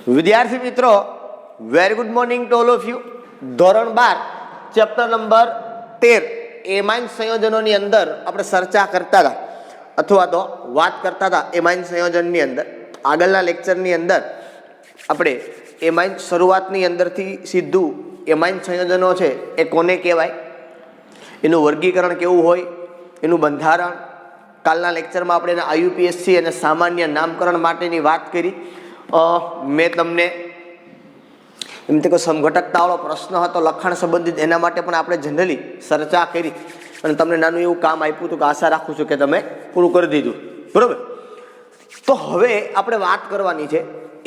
વિદ્યાર્થી મિત્રો, very good morning to all of you. ધોરણ 12 ચેપ્ટર નંબર 13 એમાઇન સંયોજનોની અંદર આપણે ચર્ચા કરતા હતા અથવા તો વાત કરતા હતા એમાઇન સંયોજનની અંદર. આગળના લેક્ચરની અંદર આપણે એમાઇન શરૂઆતની અંદરથી સીધું એમાઇન સંયોજનો છે એ કોને કહેવાય, એનું વર્ગીકરણ કેવું હોય, એનું બંધારણ. કાલના લેક્ચરમાં આપણે એના આયુપીએસસી અને સામાન્ય નામકરણ માટેની વાત કરી. મેં તમને એમ તે કોઈ સમઘટકતાવાળો પ્રશ્ન હતો લખાણ સંબંધિત, એના માટે પણ આપણે જનરલી ચર્ચા કરી અને તમને નાનું એવું કામ આપ્યું હતું કે આશા રાખું છું કે તમે પૂરું કરી દીધું, બરાબર. તો હવે આપણે વાત કરવાની છે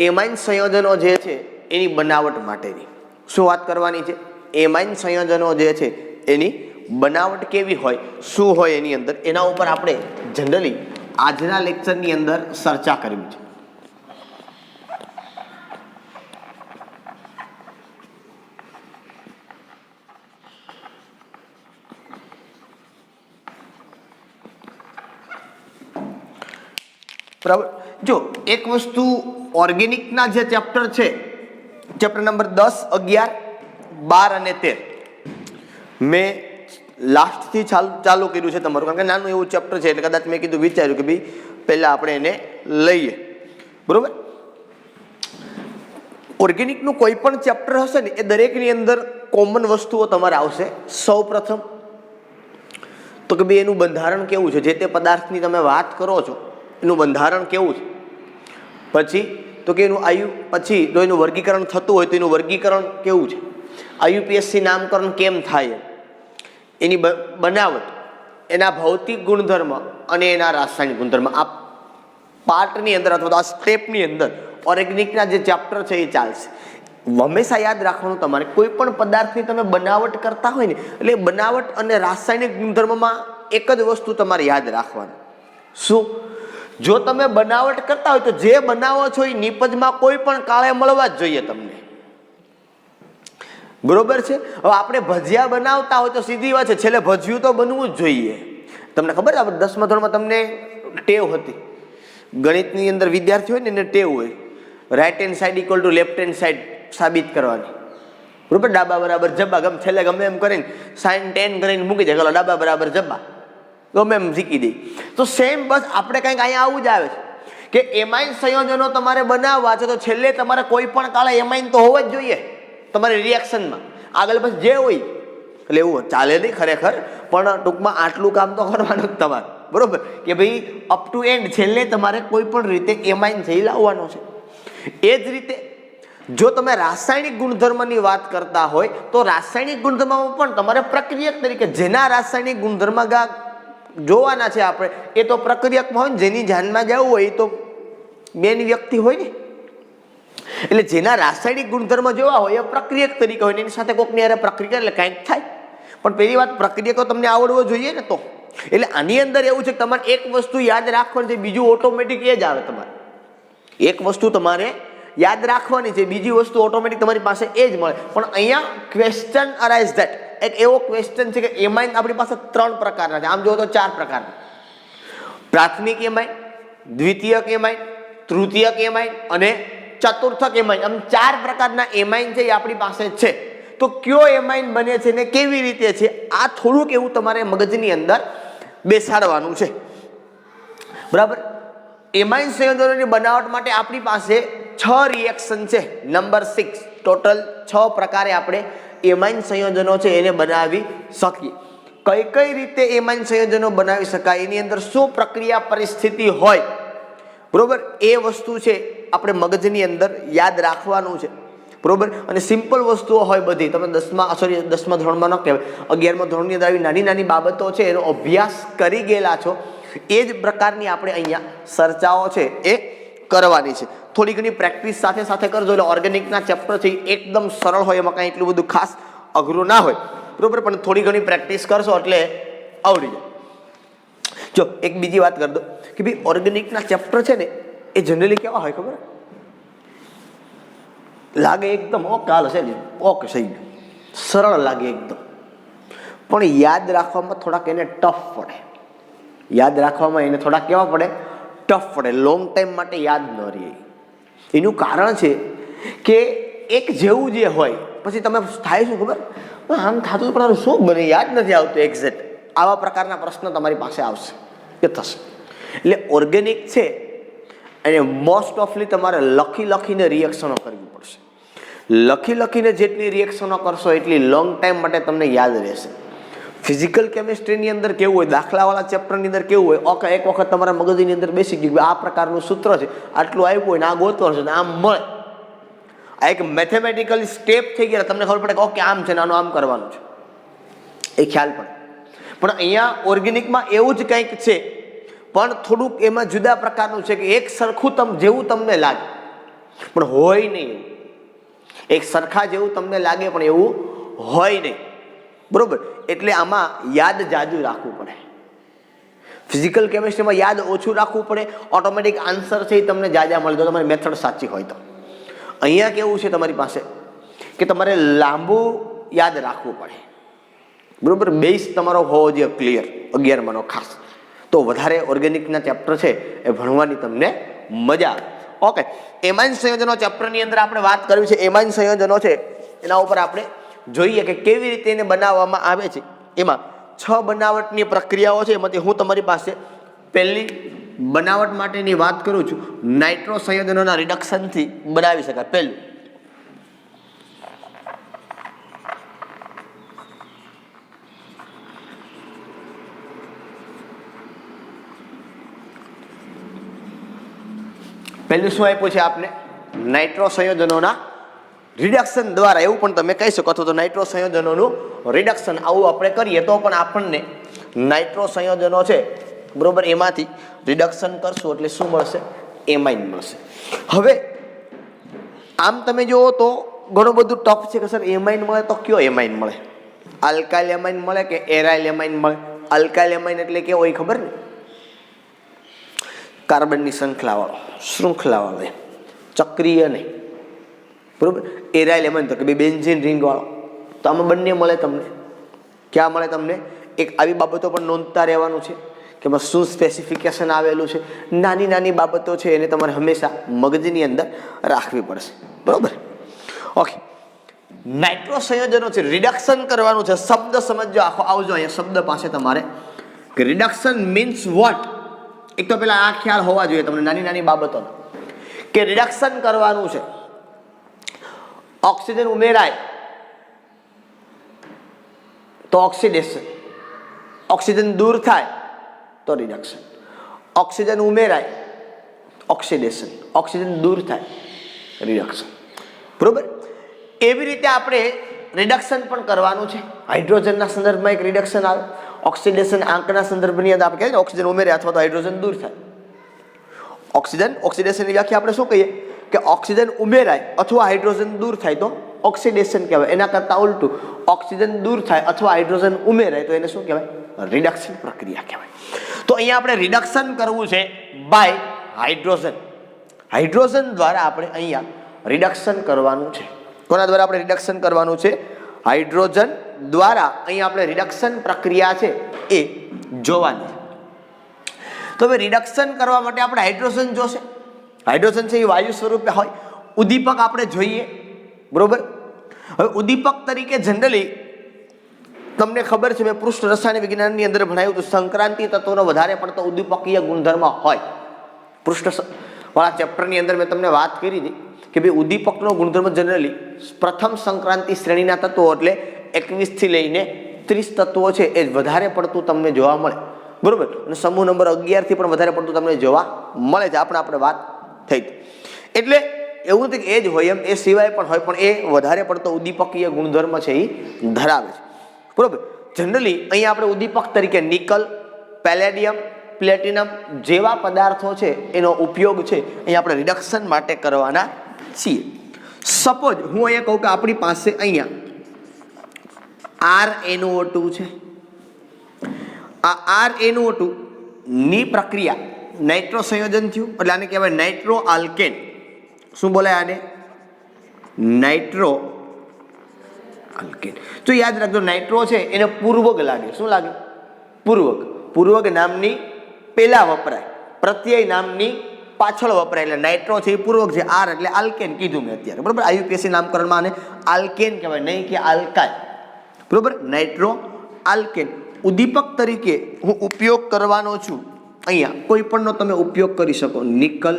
એમાઇન સંયોજનો જે છે એની બનાવટ માટેની. શું વાત કરવાની છે? એમાઇન સંયોજનો જે છે એની બનાવટ કેવી હોય, શું હોય એની અંદર, એના ઉપર આપણે જનરલી આજના લેક્ચરની અંદર ચર્ચા કરવી છે. બરાબર. જો એક વસ્તુ ઓર્ગેનિકના જે ચેપ્ટર છે, ચેપ્ટર નંબર 10, 11, 12 અને 13 મેં લાસ્ટથી ચાલુ કર્યું છે તમારું, કારણ કે નાનું એવું ચેપ્ટર છે એટલે કદાચ મેં કીધું વિચાર્યું કે ભાઈ પહેલાં આપણે એને લઈએ, બરાબર. ઓર્ગેનિકનું કોઈ પણ ચેપ્ટર હશે ને એ દરેકની અંદર કોમન વસ્તુઓ તમારે આવશે. સૌ પ્રથમ તો કે ભાઈ એનું બંધારણ કેવું છે, જે તે પદાર્થની તમે વાત કરો છો એનું બંધારણ કેવું છે. પછી તો કે પછી જો એનું વર્ગીકરણ થતું હોય તો એનું વર્ગીકરણ કેવું છે, આયુપીએસસી નામકરણ કેમ થાય, એની બનાવટ, એના ભૌતિક ગુણધર્મ અને એના રાસાયણિક ગુણધર્મ. આ પાર્ટની અંદર અથવા તો આ સ્ટેપની અંદર ઓર્ગેનિકના જે ચેપ્ટર છે એ ચાલશે. હંમેશા યાદ રાખવાનું તમારે, કોઈ પણ પદાર્થની તમે બનાવટ કરતા હોય ને એટલે બનાવટ અને રાસાયણિક ગુણધર્મમાં એક જ વસ્તુ તમારે યાદ રાખવાની. શું? જો તમે બનાવટ કરતા હોય તો જે બનાવો છો એ નિપજમાં કોઈ પણ કાળે મળવા જ જોઈએ તમને, બરોબર છે. હવે આપણે ભજીયા બનાવતા હોય તો સીધી વાત છે છેલ્લે ભજીયું તો બનવું જ જોઈએ. તમને ખબર આપણે 10મા ધોરણમાં તમને ટેવ હતી, ગણિતની અંદર વિદ્યાર્થી હોય ને એને ટેવ હોય right hand side equal to left hand side સાબિત કરવાની, બરોબર. ડાબા બરાબર જબ્બા, છેલ્લે ગમે એમ કરીને સાઈન 10 કરીને મૂકી દે, ચાલો ડાબા બરાબર જબ્બા, ગમે એમ શીખી દે. તો સેમ બસ આપણે કંઈક અહીંયા આવું જ આવે છે કે એમાઇન સંયોજનો તમારે બનાવવા છે તો છેલ્લે તમારે કોઈ પણ કાળે એમાઇન તો હોવા જ જોઈએ તમારી રિએક્શનમાં. આગળ બસ જે હોય એટલે એવું ચાલે નહીં ખરેખર, પણ ટૂંકમાં આટલું કામ તો કરવાનું જ તમારે, બરોબર. કે ભાઈ અપ ટુ એન્ડ છેલ્લે તમારે કોઈ પણ રીતે એમાઇન જઈ લાવવાનો છે. એ જ રીતે જો તમે રાસાયણિક ગુણધર્મની વાત કરતા હોય તો રાસાયણિક ગુણધર્મમાં પણ તમારે પ્રક્રિયક તરીકે જેના રાસાયણિક ગુણધર્મ જોવાના છે આપણે, એ તો પ્રક્રિયકમાં હોય ને, જેની જાનમાં જવું હોય એ તો બેન વ્યક્તિ હોય ને. એટલે જેના રાસાયણિક ગુણધર્મ જોવા હોય એ પ્રક્રિયક તરીકે હોય ને, એની સાથે કોઈકની યારે પ્રક્રિયા એટલે કાંઈક થાય. પણ પહેલી વાત પ્રક્રિયકો તમને આવડવો જોઈએ ને. તો એટલે આની અંદર એવું છે કે તમારે એક વસ્તુ યાદ રાખવાની છે, બીજું ઓટોમેટિક એ જ આવે. તમારે એક વસ્તુ તમારે યાદ રાખવાની છે, બીજી વસ્તુ ઓટોમેટિક તમારી પાસે એ જ મળે. પણ અહીંયા ક્વેશ્ચન અરાઇઝ ધેટ, એક એવો ક્વેશ્ચન છે કે એમાઇન આપણી પાસે 3 પ્રકારના છે. આમ જોવો તો 4 પ્રકારના: પ્રાથમિક એમાઇન, દ્વિતીયક એમાઇન, તૃતીયક એમાઇન અને ચતુર્થક એમાઇન. આમ 4 પ્રકારના એમાઇન છે એ આપણી પાસે છે. તો કયો એમાઇન બને છે ને કેવી રીતે છે, આ થોડુંક એવું તમારે મગજની અંદર બેસાડવાનું છે, બરાબર. એમાઇન સંયોજનોની બનાવટ માટે આપણી પાસે 6 રિએક્શન છે. નંબર 6 ટોટલ 6 પ્રકારે આપણે એમાઇન સંયોજનો છે એને બનાવી શકીએ. કઈ કઈ રીતે એમાઇન સંયોજનો બનાવી શકાય, એની અંદર શું પ્રક્રિયા પરિસ્થિતિ હોય, બરોબર, એ વસ્તુ છે આપણે મગજની અંદર યાદ રાખવાનું છે, બરોબર. અને સિમ્પલ વસ્તુઓ હોય બધી, તમે 10મા ધોરણમાં ન કહેવાય, 11મા ધોરણની અંદર આવી નાની નાની બાબતો છે એનો અભ્યાસ કરી ગયેલા છો. એ જ પ્રકારની આપણે અહીંયા ચર્ચાઓ છે એ કરવાની છે. થોડી ઘણી પ્રેક્ટિસ સાથે સાથે કરજો એટલે ઓર્ગેનિકના ચેપ્ટર છે એકદમ સરળ હોય, એમાં કાંઈ એટલું બધું ખાસ અઘરું ના હોય, બરોબર. પણ થોડી ઘણી પ્રેક્ટિસ કરશો એટલે આવડી જાય. જો એક બીજી વાત કરી દો કે ભાઈ ઓર્ગેનિકના ચેપ્ટર છે ને એ જનરલી કેવા હોય ખબર લાગે? એકદમ ઓકે હાલ છે ને, ઓકે સહી સરળ લાગે એકદમ, પણ યાદ રાખવામાં થોડાક એને ટફ પડે. યાદ રાખવામાં એને થોડાક કેવા પડે? ટફ પડે, લોંગ ટાઈમ માટે યાદ ન રહે. એનું કારણ છે કે એક જેવું જે હોય પછી તમે થાય શું ખબર, આમ થતું પણ શું બને યાદ નથી આવતું એક્ઝેક્ટ, આવા પ્રકારના પ્રશ્ન તમારી પાસે આવશે કે થશે. એટલે ઓર્ગેનિક છે અને મોસ્ટ ઓફલી તમારે લખી લખીને રિએક્શનો કરવી પડશે. લખી લખીને જેટલી રિએક્શનો કરશો એટલી લોંગ ટાઈમ માટે તમને યાદ રહેશે. ફિઝિકલ કેમિસ્ટ્રીની અંદર કેવું હોય, દાખલાવાળા ચેપ્ટરની અંદર કેવું હોય, ઓકે એક વખત તમારા મગજની અંદર બેસી ગયું આ પ્રકારનું સૂત્ર છે, આટલું આવ્યું હોય ને આ ગોતવાનું છે ને આમ મળે, આ એક મેથેમેટિકલી સ્ટેપ થઈ ગયા, તમને ખબર પડે કે ઓકે આમ છે ને આનું આમ કરવાનું છે, એ ખ્યાલ પડે. પણ અહીંયા ઓર્ગેનિકમાં એવું જ કંઈક છે, પણ થોડુંક એમાં જુદા પ્રકારનું છે કે એક સરખું જેવું તમને લાગે પણ હોય નહીં એવું, એક સરખા જેવું તમને લાગે પણ એવું હોય નહીં, બરોબર. એટલે આમાં યાદ જાજુ રાખવું પડે. ફિઝિકલ કેમિસ્ટ્રીમાં યાદ ઓછું રાખવું પડે, ઓટોમેટિક આન્સર છે એ તમને જાજા મળે તો તમારી મેથડ સાચી હોય તો. અહીંયા કેવું છે તમારી પાસે કે તમારે લાંબુ યાદ રાખવું પડે, બરોબર. બેઝ તમારો હોવો જોઈએ ક્લિયર 11માનો ખાસ, તો વધારે ઓર્ગેનિકના ચેપ્ટર છે એ ભણવાની તમને મજા આવે. ઓકે, એમાઇન સંયોજનો ચેપ્ટરની અંદર આપણે વાત કરવી છે. એમાઇન સંયોજનો છે એના ઉપર આપણે જોઈએ કે કેવી રીતે એને બનાવવામાં આવે છે. એમાં 6 બનાવટની પ્રક્રિયાઓ છે, એમાંથી હું તમારી પાસે પહેલી બનાવટ માટેની વાત કરું છું. નાઇટ્રો સંયોજનોના રિડક્શનથી બનાવી શકાય. પહેલું શું આપ્યું છે આપને? નાઇટ્રો સંયોજનોના રિડક્શન દ્વારા, એવું પણ તમે કહી શકો, અથવા તો નાઇટ્રો સંયોજનોનું રિડક્શન આવું આપણે કરીએ તો પણ આપણને નાઇટ્રો સંયોજનો છે, બરોબર, એમાંથી રિડક્શન કરશું એટલે શું મળશે? એમાઇન મળશે. હવે આમ તમે જુઓ તો ઘણું બધું ટફ છે કે સર એમાઇન મળે તો કયો એમાઇન મળે? આલ્કાઇલ એમાઇન મળે કે એરાઇલ એમાઇન મળે? આલ્કાઇલ એમાઇન એટલે કેવો હોય ખબર ને? કાર્બનની શૃંખલાવાળો ચક્રીય નહીં, બરોબર. એરાઇલ એમાઇન તો કે બે બેન્ઝીન રિંગ વાળો, તો આમાં બંને મળે તમને. ક્યાં મળે તમને? એક આવી બાબતો પણ નોંધતા રહેવાનું છે કે એમાં શું સ્પેસિફિકેશન આવેલું છે. નાની નાની બાબતો છે એને તમારે હંમેશા મગજની અંદર રાખવી પડશે, બરોબર. ઓકે, નાઇટ્રો સંયોજનો છે, રિડક્શન કરવાનું છે. શબ્દ સમજો આખો, આવજો અહીંયા શબ્દ પાસે તમારે કે રિડક્શન મીન્સ વોટ. એક તો પેલા આ ખ્યાલ હોવા જોઈએ તમને નાની નાની બાબતો કે રિડક્શન કરવાનું છે. ઓક્સિજન ઉમેરાય તો ઓક્સિડેશન, ઓક્સિજન દૂર થાય તો રિડક્શન, ઓક્સિજન ઉમેરાય ઓક્સિડેશન, ઓક્સિજન દૂર થાય રિડક્શન, બરોબર. એવી રીતે આપણે રિડક્શન પણ કરવાનું છે. હાઇડ્રોજનના સંદર્ભમાં એક રિડક્શન આવે, ઓક્સિડેશન આંકના સંદર્ભની અંદર આપણે કહીએ ને ઓક્સિજન ઉમેરે અથવા તો હાઇડ્રોજન દૂર થાય. ઓક્સિડેશનની વ્યાખ્યા આપણે શું કહીએ કે ઓક્સિજન ઉમેરાય અથવા હાઇડ્રોજન દૂર થાય તો ઓક્સિડેશન કહેવાય. એના કરતાં ઉલટું, ઓક્સિજન દૂર થાય અથવા હાઇડ્રોજન ઉમેરાય તો એને શું કહેવાય? રિડક્શન પ્રક્રિયા કહેવાય. તો અહીંયા આપણે રિડક્શન કરવું છે બાય હાઇડ્રોજન. હાઇડ્રોજન દ્વારા આપણે અહીંયા રિડક્શન કરવાનું છે. કોના દ્વારા આપણે રિડક્શન કરવાનું છે? હાઇડ્રોજન દ્વારા અહીંયા આપણે રિડક્શન પ્રક્રિયા છે એ જોવાની. તો હવે રિડક્શન કરવા માટે આપણે હાઇડ્રોજન જોશે. હાઇડ્રોજન છે એ વાયુ સ્વરૂપે હોય. ઉદ્દીપક આપણે જોઈએ, બરોબર. હવે ઉદ્દીપક તરીકે જનરલી તમને ખબર છે, મેં પૃષ્ઠ રસાયણ વિજ્ઞાનની અંદર ભણાવ્યું હતું, સંક્રાંતિ તત્વોનો વધારે પડતો ઉદ્દીપકીય ગુણધર્મ હોય. પૃષ્ઠ વાળા ચેપ્ટરની અંદર મેં તમને વાત કરી હતી કે ભાઈ ઉદ્દીપકનો ગુણધર્મ જનરલી પ્રથમ સંક્રાંતિ શ્રેણીના તત્વો એટલે 21 થી લઈને 30 તત્વો છે એ વધારે પડતું તમને જોવા મળે, બરોબર. અને સમૂહ નંબર 11 થી પણ વધારે પડતું તમને જોવા મળે છે. આપણે વાત થઈ એટલે એવું નથી કે એ જ હોય એમ, એ સિવાય પણ હોય, પણ એ વધારે પડતો ઉદ્દીપકીય ગુણધર્મ છે એ ધરાવે છે, બરોબર. જનરલી અહીંયા આપણે ઉદ્દીપક તરીકે નિકલ, પેલેડિયમ, પ્લેટિનમ જેવા પદાર્થો છે એનો ઉપયોગ છે અહીંયા આપણે રિડક્શન માટે કરવાના છીએ. સપોઝ હું અહીંયા કહું કે આપણી પાસે અહીંયા RnO2 છે. આ RnO2 ની પ્રક્રિયા નાઇટ્રો સંયોજન થયું એટલે આને કહેવાય નાઇટ્રો આલ્કેન. શું બોલાય આને? Nitro alkane. તો યાદ રાખજો, નાઇટ્રો છે એને પૂર્વક લાગે. શું લાગે? પૂર્વક. પૂર્વક નામની પહેલા વપરાય, પ્રત્યય નામની પાછળ વપરાય એટલે નાઇટ્રો છે એ પૂર્વક છે, આર એટલે આલ્કેન કીધું મેં અત્યારે, બરોબર. IUPAC નામકરણમાં આને આલ્કેન કહેવાય, નહીં કે આલ્કાઇલ, બરોબર. નાઇટ્રો આલ્કેન ઉદ્દીપક તરીકે હું ઉપયોગ કરવાનો છું. અહીંયા કોઈ પણનો તમે ઉપયોગ કરી શકો, નિકલ,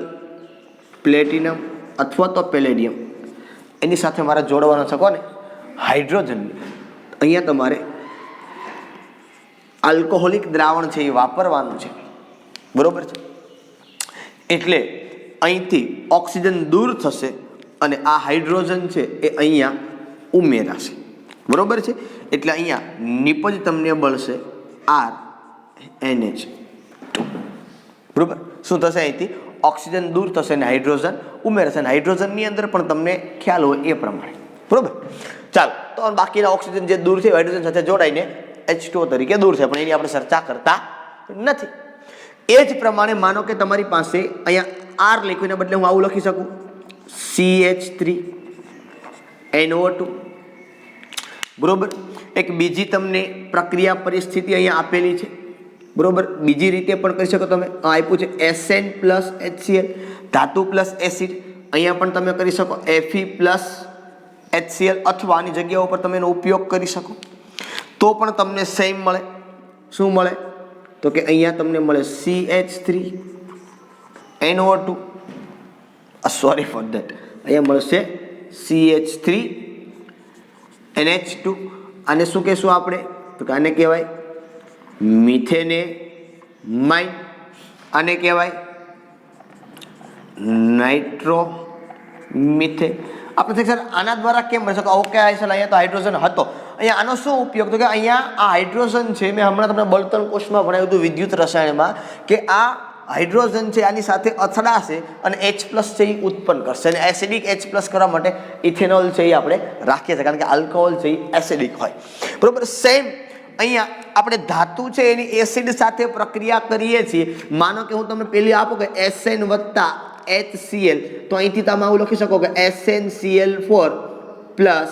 પ્લેટિનમ અથવા તો પેલેડિયમ. એની સાથે મારે જોડવાનો છે કોને? હાઇડ્રોજન. અહીંયા તમારે આલ્કોહોલિક દ્રાવણ છે એ વાપરવાનું છે, બરોબર છે. એટલે અહીંથી ઓક્સિજન દૂર થશે અને આ હાઇડ્રોજન છે એ અહીંયા ઉમેરાશે, બરોબર છે. એટલે અહીંયા નિપજ તમને મળશે RNH2, બરોબર. શું થશે? અહીંથી ઓક્સિજન દૂર થશે અને હાઇડ્રોજન ઉમેરાશે, અને હાઇડ્રોજનની અંદર પણ તમને ખ્યાલ હોય એ પ્રમાણે, બરોબર. ચાલો, તો બાકીના ઓક્સિજન જે દૂર છે હાઇડ્રોજન સાથે જોડાઈને H2O તરીકે દૂર છે, પણ એની આપણે ચર્ચા કરતા નથી. એ જ પ્રમાણે માનો કે તમારી પાસે અહીંયા R લખ્યું બદલે હું આવું લખી શકું, CH3NO2, બરોબર. એક બીજી તમને પ્રક્રિયા પરિસ્થિતિ અહીંયા આપેલી છે, બરોબર. બીજી રીતે પણ કરી શકો તમે. આપ્યું છે SN પ્લસ HCl, ધાતુ પ્લસ એસિડ. અહીંયા પણ તમે કરી શકો Fe પ્લસ HCl, અથવા આની જગ્યા ઉપર તમે એનો ઉપયોગ કરી શકો, તો પણ તમને સેમ મળે. શું મળે? તો કે અહીંયા તમને મળે CH3NO2, સોરી ફોર ધેટ, અહીંયા મળશે CH3NH2. આને શું કહેશું આપણે? તો કે આને કહેવાય મિથેનેમાઇન, આને કહેવાય નાઇટ્રોમિથેન. આપણે સર આના દ્વારા કેમ બની શકે? ઓકે, અહીંયા તો હાઇડ્રોજન હતો. અહીંયા આનો શું ઉપયોગ? તો કે અહીંયા આ હાઇડ્રોજન છે, મેં હમણાં તમને બળતણ કોષમાં ભણાવ્યું હતું વિદ્યુત રસાયણમાં, કે આ હાઇડ્રોજન છે આની સાથે અથડાશે અને H+ છે એ ઉત્પન્ન કરશે, અને એસિડિક H+ કરવા માટે ઇથેનોલ છે એ આપણે રાખીએ છીએ, કારણ કે આલ્કોહોલ છે એ એસિડિક હોય, બરોબર. સેમ અહીંયા આપણે ધાતુ છે એની એસિડ સાથે પ્રક્રિયા કરીએ છીએ. માનો કે હું તમને પેલી આપું કે SN વત્તા HCl, તો અહીંથી તમે આવું લખી શકો કે SnCl4 પ્લસ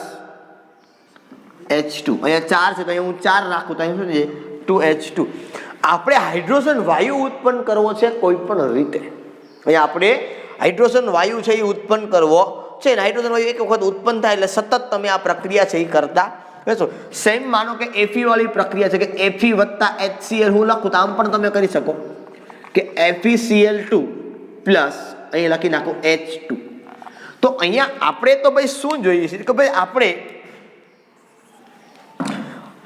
H2. અહીંયા 4 છે તો અહીંયા હું 4 રાખું, તો અહીંયા શું છે 2H2. આપણે હાઇડ્રોજન વાયુ ઉત્પન્ન કરવો છે કોઈ પણ રીતે. અહીંયા આપણે હાઇડ્રોજન વાયુ છે એ ઉત્પન્ન કરવો છે, ને હાઇડ્રોજન વાયુ એક વખત ઉત્પન્ન થાય એટલે સતત તમે આ પ્રક્રિયા છે એ કરતા રહેશો. સેમ માનો કે Fe વાળી પ્રક્રિયા છે કે Fe વત્તા HCl હું લખું તો આમ પણ તમે કરી શકો કે FeCl2 પ્લસ અહીંયા લખી નાખો H2. તો અહીંયા આપણે તો ભાઈ શું જોઈએ છે કે ભાઈ આપણે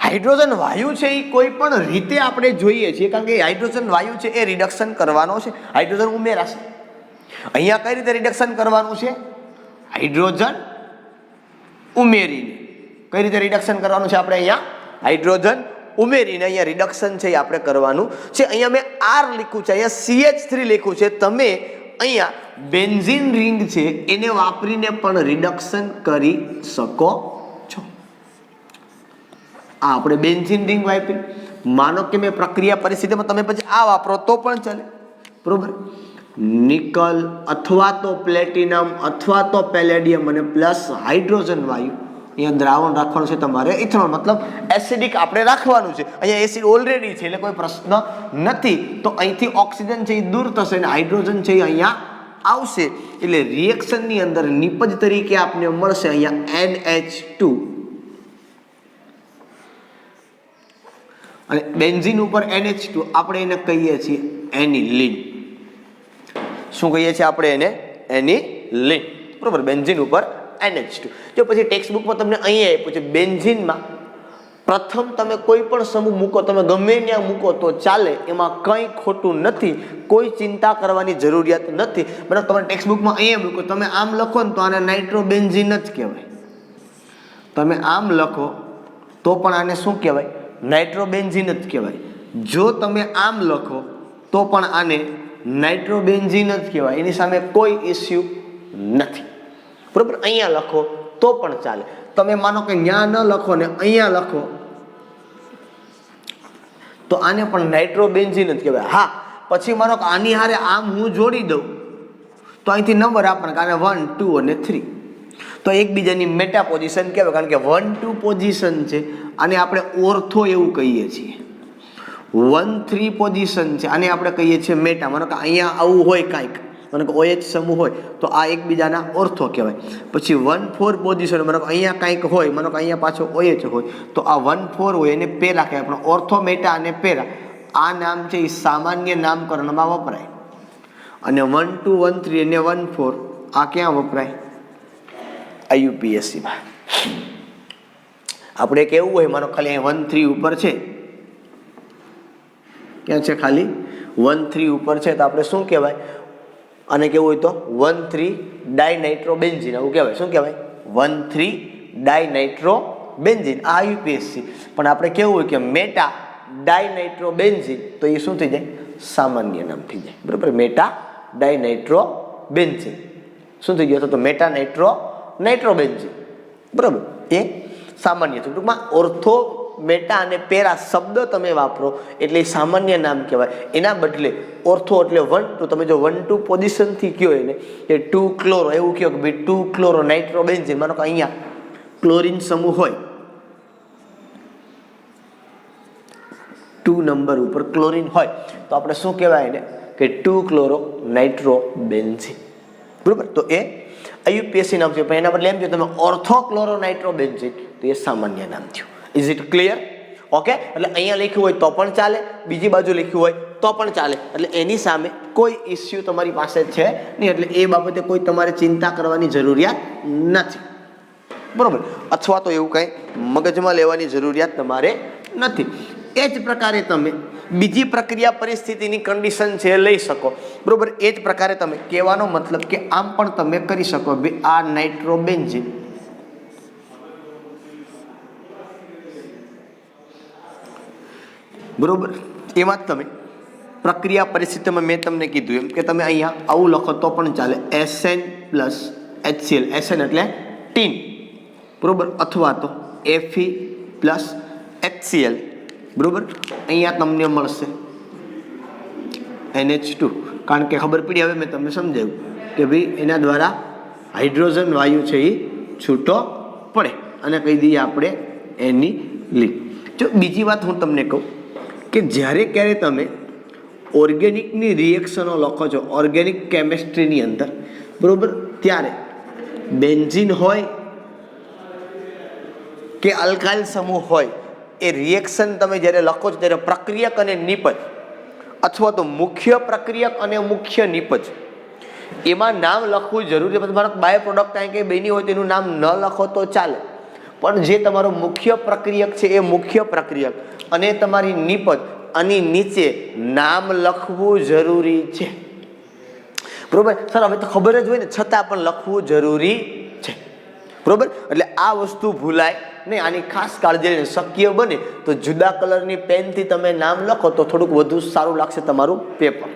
હાઇડ્રોજન વાયુ છે એ કોઈ પણ રીતે આપણે જોઈએ છીએ, કારણ કે હાઇડ્રોજન વાયુ છે એ રિડક્શન કરવાનો છે, હાઇડ્રોજન ઉમેરાશે. અહીંયા કઈ રીતે રિડક્શન કરવાનું છે? હાઇડ્રોજન ઉમેરીને. કઈ રીતે રિડક્શન કરવાનું છે? આપણે અહીંયા હાઇડ્રોજન ઉમેરીને અહીંયા રિડક્શન છે એ આપણે કરવાનું છે. અહીંયા મેં R લખ્યું છે, અહીંયા CH3 લખ્યું છે. તમે અહીંયા બેન્ઝીન રિંગ છે એને વાપરીને પણ રિડક્શન કરી શકો છો. આ આપણે બેન્ઝીન રિંગ વાપરી, માનો કે મેં પ્રક્રિયા પરિસ્થિતિમાં તમે પછી આ વાપરો તો પણ ચાલે, બરોબર. નિકલ અથવા તો પ્લેટિનમ અથવા તો પેલેડિયમ અને પ્લસ હાઇડ્રોજન વાયુ અહીંયા દ્રાવણ રાખવાનું છે તમારે ઇથેનોલ, મતલબ એસિડિક આપણે રાખવાનું છે. અહીંયા એસિડ ઓલરેડી છે એટલે કોઈ પ્રશ્ન નથી. તો અહીંથી ઓક્સિજન છે એ દૂર થશે અને હાઇડ્રોજન છે એ અહીંયા આવશે, એટલે રિએક્શનની અંદર નિપજ તરીકે આપને મળશે અહીંયા NH2 અને બેન્ઝીન ઉપર NH2 આપણે એને કહીએ છીએ એનિલીન. શું કહીએ છીએ આપણે એને? એનિલીન, બરોબર. બેન્ઝીન ઉપર NH2. જો પછી ટેક્સ્ટ બુકમાં તમને અહીંયા આપ્યું છે બેન્ઝીનમાં પ્રથમ તમે કોઈ પણ સમૂહ મૂકો, તમે ગમે ત્યાં મૂકો તો ચાલે, એમાં કંઈ ખોટું નથી, કોઈ ચિંતા કરવાની જરૂરિયાત નથી. બરાબર. તમારે ટેક્સ્ટ બુકમાં અહીંયા મૂકો, તમે આમ લખો ને તો આને નાઇટ્રોબેન્ઝીન જ કહેવાય. તમે આમ લખો તો પણ આને શું કહેવાય? નાઇટ્રોબેન્ઝીન જ કહેવાય. જો તમે આમ લખો તો પણ આને નાઇટ્રોબેન્ઝીન જ કહેવાય, એની સામે કોઈ ઇસ્યુ નથી, બરોબર. અહીંયા લખો તો પણ ચાલે. તમે માનો કે ત્યાં ન લખો ને અહીંયા લખો તો આને પણ નાઇટ્રોબેન્ઝીન જ કહેવાય. હા, પછી માનો કે આની હારે આમ હું જોડી દઉં તો અહીંથી નંબર આપણને, કારણ કે 1, 2 અને 3 તો એકબીજાની મેટા પોઝિશન કહેવાય, કારણ કે 1, 2 પોઝિશન છે આને આપણે ઓર્થો એવું કહીએ છીએ. 1, 3 પોઝિશન છે આને આપણે કહીએ છીએ મેટા. માનો કે અહીંયા આવું હોય કાંઈક મને OH સમૂહ હોય તો આ એકબીજાના ઓર્થો કહેવાય. પછી 1,4 પોઝિશન મને અહીંયા કાંઈક હોય, મને અહીંયા પાછો OH હોય તો આ 1,4 હોય એને પેરા કહેવાય. પણ ઓર્થો, મેટા અને પેરા આ નામ છે એ સામાન્ય નામકરણમાં વપરાય. અને 1, 2, 1, 3 અને 1, 4 આ ક્યાં વપરાય? IUPACમાં. આપણે કેવું હોય, માનો ખાલી અહીં 1, 3 ઉપર છે, ક્યાં છે? ખાલી 1, 3 ઉપર છે તો આપણે શું કહેવાય? અને કેવું હોય તો 1, 3 ડાયનાઇટ્રોબેન્ઝીન આવું કહેવાય. શું કહેવાય? 1, 3 ડાયનાઇટ્રોબેન્ઝીન. આ IUPAC. પણ આપણે કેવું હોય કે મેટા ડાયનાઇટ્રોબેન્ઝીન તો એ શું થઈ જાય? સામાન્ય નામ થઈ જાય. બરાબર? મેટા ડાયનાઇટ્રોબેન્ઝીન શું થઈ ગયું? તો મેટા નાઇટ્રોબેન્ઝીન. બરાબર? એ સામાન્ય છે. ટૂંકમાં ઓર્થો, મેટા અને પેરા શબ્દ તમે વાપરો એટલે સામાન્ય નામ કહેવાય. એના બદલે ઓર્થો એટલે 1, 2 તમે જો 1, 2 પોઝિશનથી કયો એને એ 2 ક્લોરો એવું કહો કે ભાઈ 2 ક્લોરો નાઇટ્રોબેન્ઝીન. માનો કે અહીંયા ક્લોરીન સમૂહ હોય, 2 નંબર ઉપર ક્લોરીન હોય તો આપણે શું કહેવાય એને કે 2 ક્લોરો નાઇટ્રોબેન્ઝીન. બરાબર? તો એ IUPAC નામ છે. પણ એના બદલે એમ કહ્યું તમે ઓર્થો ક્લોરો નાઇટ્રોબેન્ઝીન તો એ સામાન્ય નામ થયું. Is it clear? ઓકે. એટલે અહીંયા લખ્યું હોય તો પણ ચાલે, બીજી બાજુ લખ્યું હોય તો પણ ચાલે. એટલે એની સામે કોઈ ઇસ્યુ તમારી પાસે છે નહીં. એટલે એ બાબતે કોઈ તમારે ચિંતા કરવાની જરૂરિયાત નથી. બરોબર? અથવા તો એવું કંઈ મગજમાં લેવાની જરૂરિયાત તમારે નથી. એ જ પ્રકારે તમે બીજી પ્રક્રિયા પરિસ્થિતિની કન્ડિશન છે લઈ શકો. બરોબર? એ જ પ્રકારે તમે કહેવાનો મતલબ કે આમ પણ તમે કરી શકો. ભાઈ આ નાઇટ્રોબેન્ઝીન બરોબર, એમાં જ તમે પ્રક્રિયા પરિસ્થિતિમાં મેં તમને કીધું એમ કે તમે અહીંયા આવું લખો તો પણ ચાલે. SN plus HCl. SN એટલે ટીન. બરોબર? અથવા તો Fe પ્લસ HCl. બરોબર? અહીંયા તમને મળશે NH2. કારણ કે ખબર પડી, હવે મેં તમને સમજાવ્યું કે ભાઈ એના દ્વારા હાઇડ્રોજન વાયુ છે એ છૂટો પડે. અને કહી દઈએ આપણે એની લી. જો બીજી વાત હું તમને કહું કે જ્યારે ક્યારે તમે ઓર્ગેનિકની રિએક્શનો લખો છો ઓર્ગેનિક કેમિસ્ટ્રીની અંદર, બરોબર, ત્યારે બેન્ઝીન હોય કે અલ્કાઇલ સમૂહ હોય એ રિએક્શન તમે જ્યારે લખો છો ત્યારે પ્રક્રિયક અને નિપજ અથવા તો મુખ્ય પ્રક્રિયક અને મુખ્ય નિપજ એમાં નામ લખવું જરૂરી છે. તમારો બાય પ્રોડક્ટ કાંઈ કંઈ બેની હોય તેનું નામ ન લખો તો ચાલે, પણ જે તમારો મુખ્ય પ્રક્રિયક છે એ મુખ્ય પ્રક્રિયક અને તમારી નિપજ આની નીચે નામ લખવું જરૂરી છે. બરોબર? સર હવે તો ખબર જ હોય ને છતાં પણ લખવું જરૂરી છે. બરોબર? એટલે આ વસ્તુ ભૂલાય નહીં. આની ખાસ કાળજી લઈને શક્ય બને તો જુદા કલરની પેનથી તમે નામ લખો તો થોડુંક વધુ સારું લાગશે તમારું પેપર.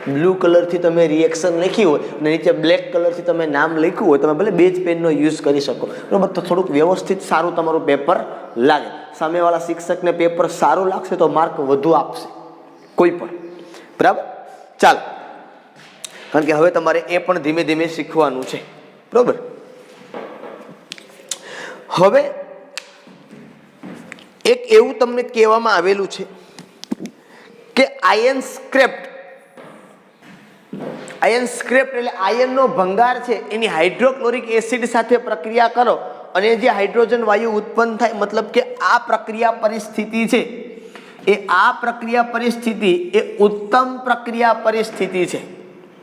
બ્લુ કલરથી તમે રિએક્શન લખી હોય અને નીચે બ્લેક કલરથી તમે નામ લખ્યું હોય, તમે ભલે બે જ પેનનો યુઝ કરી શકો. બરાબર? તો થોડુંક વ્યવસ્થિત સારું તમારું પેપર લાગે. સામેવાળા શિક્ષકને પેપર સારું લાગશે તો માર્ક વધુ આપશે કોઈ પણ. બરાબર? ચાલો, કારણ કે હવે તમારે એ પણ ધીમે ધીમે શીખવાનું છે. બરાબર? હવે એક એવું તમને કહેવામાં આવેલું છે કે આયન સ્ક્રેપ્ટ. આયન સ્ક્રેપ્ટ એટલે આયનનો ભંગાર છે એની હાઇડ્રોક્લોરિક એસિડ સાથે પ્રક્રિયા કરો અને જે હાઇડ્રોજન વાયુ ઉત્પન્ન થાય, મતલબ કે આ પ્રક્રિયા પરિસ્થિતિ છે એ આ પ્રક્રિયા પરિસ્થિતિ એ ઉત્તમ પ્રક્રિયા પરિસ્થિતિ છે.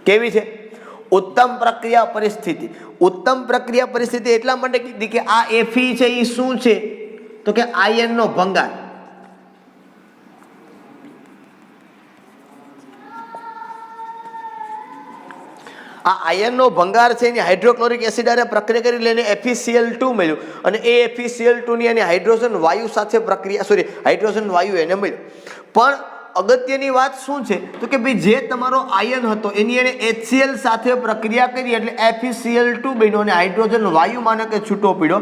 કેવી છે? ઉત્તમ પ્રક્રિયા પરિસ્થિતિ. ઉત્તમ પ્રક્રિયા પરિસ્થિતિ એટલા માટે કીધી કે આ Fe છે એ શું છે તો કે આયનનો ભંગાર. આ આયનનો ભંગાર છે એની હાઇડ્રોક્લોરિક એસિડ આરે પ્રક્રિયા કરી લઈને FeCl2 મળ્યું અને એ FeCl2 ની અને હાઇડ્રોજન વાયુ સાથે પ્રક્રિયા હાઇડ્રોજન વાયુ એને મળ્યું. પણ અગત્યની વાત શું છે તો કે ભાઈ જે તમારો આયન હતો એની એને HCl સાથે પ્રક્રિયા કરી એટલે FeCl2 બન્યો અને હાઇડ્રોજન વાયુ માને કે છૂટો પડ્યો.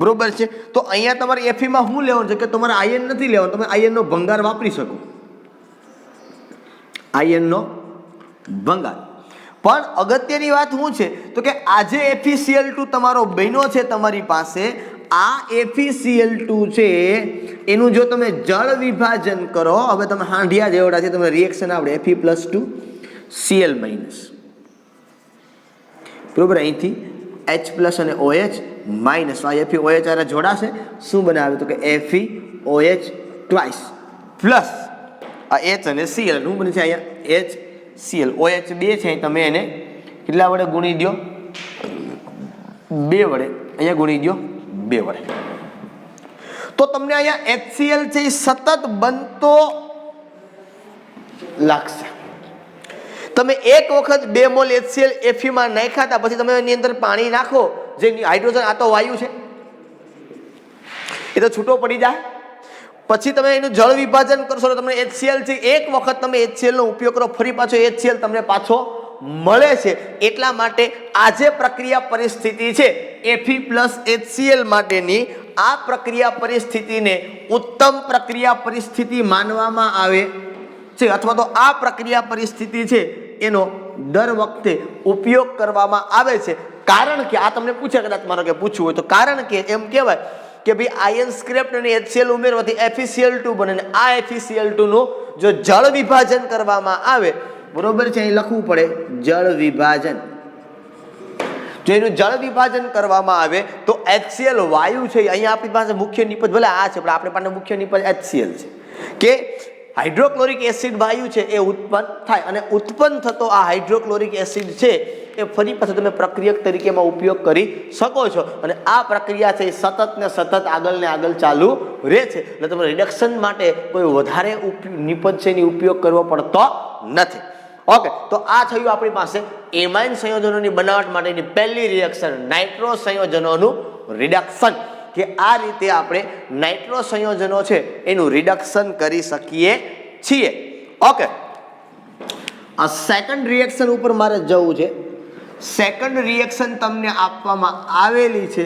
બરોબર છે? તો અહીંયા તમારે Fe માં શું લેવાનું છે કે તમારે આયન નથી લેવાનું, તમે આયનનો ભંગાર વાપરી શકો. આયનનો ભંગાર. પણ અગત્યની વાત શું છે તો કે આજે FeCl2 તમારો બન્યો છે તમારી પાસે, આ FeCl2 છે એનું જો તમે જળ વિભાજન કરો, હવે તમે હાંડિયા જેવડા છે, તમને રિએક્શન આવડે Fe+2 Cl-, બરોબર, અહીંથી H પ્લસ અને OH માઇનસ, આ FeOH આરે જોડાશે, શું બનાવે તો કે FeOH ટ્વાઇસ પ્લસ આ H અને Cl, શું બને છે અહીંયા HCl, OH 2 છે, તમે એને કેટલા વડે ગુણી દો 2 વડે, અહીંયા ગુણી દો 2 વડે, તો તમને અહીંયા HCl છે એ સતત બનતો લાગશે. તમે એક વખત 2 મોલ HCl Fe માં નાખ્યા હતા, પછી તમે એની અંદર પાણી નાખો, જે હાઇડ્રોજન આ તો વાયુ છે એ તો છૂટો પડી જાય, પછી તમે એનું જળ વિભાજન કરશો તો તમને HCl છે, એક વખત તમે HCl નો ઉપયોગ કરો, ફરી પાછો HCl તમને પાછો મળે છે. એટલા માટે આ જે પ્રક્રિયા પરિસ્થિતિ છે Fe પ્લસ HCl માટેની, આ પ્રક્રિયા પરિસ્થિતિને ઉત્તમ પ્રક્રિયા પરિસ્થિતિ માનવામાં આવે છે, અથવા તો આ પ્રક્રિયા પરિસ્થિતિ છે એનો દર વખતે ઉપયોગ કરવામાં આવે છે. કારણ કે આ તમને પૂછે, કદાચ મારો કે પૂછવું હોય તો, કારણ કે એમ કહેવાય કે ભાઈ આયન સ્ક્રેપ્ટ અને HCl ઉમેરવાથી FeCl2 બને, અને આ FeCl2 નું જો જળ વિભાજન કરવામાં આવે, બરોબર છે, અહીં લખવું પડે જળ વિભાજન, જો એનું જળ વિભાજન કરવામાં આવે તો HCl વાયુ છે, અહીંયા આપણી પાસે મુખ્ય નિપજ ભલે આ છે, પણ આપણી પાસે મુખ્ય નિપજ HCl છે, કે હાઇડ્રોક્લોરિક એસિડ વાયુ છે એ ઉત્પન્ન થાય, અને ઉત્પન્ન થતો આ હાઇડ્રોક્લોરિક એસિડ છે એ ફરી પાછું તમે પ્રક્રિયક તરીકેમાં ઉપયોગ કરી શકો છો, અને આ પ્રક્રિયા છે એ સતત ને સતત આગળ ને આગળ ચાલુ રહે છે. એટલે તમે રિડક્શન માટે કોઈ વધારે નિપજ છે એની ઉપયોગ કરવો પડતો નથી. ઓકે, તો આ થયું આપણી પાસે એમાઇન સંયોજનોની બનાવટ માટેની પહેલી રિએક્શન, નાઇટ્રો સંયોજનોનું રિડક્શન, કે આ રીતે આપણે નાઇટ્રો સંયોજનો છે એનું રિડક્શન કરી શકીએ છીએ. ઓકે, આ સેકન્ડ રિએક્શન ઉપર મારે જવું છે. સેકન્ડ રિએક્શન તમને આપવામાં આવેલી છે,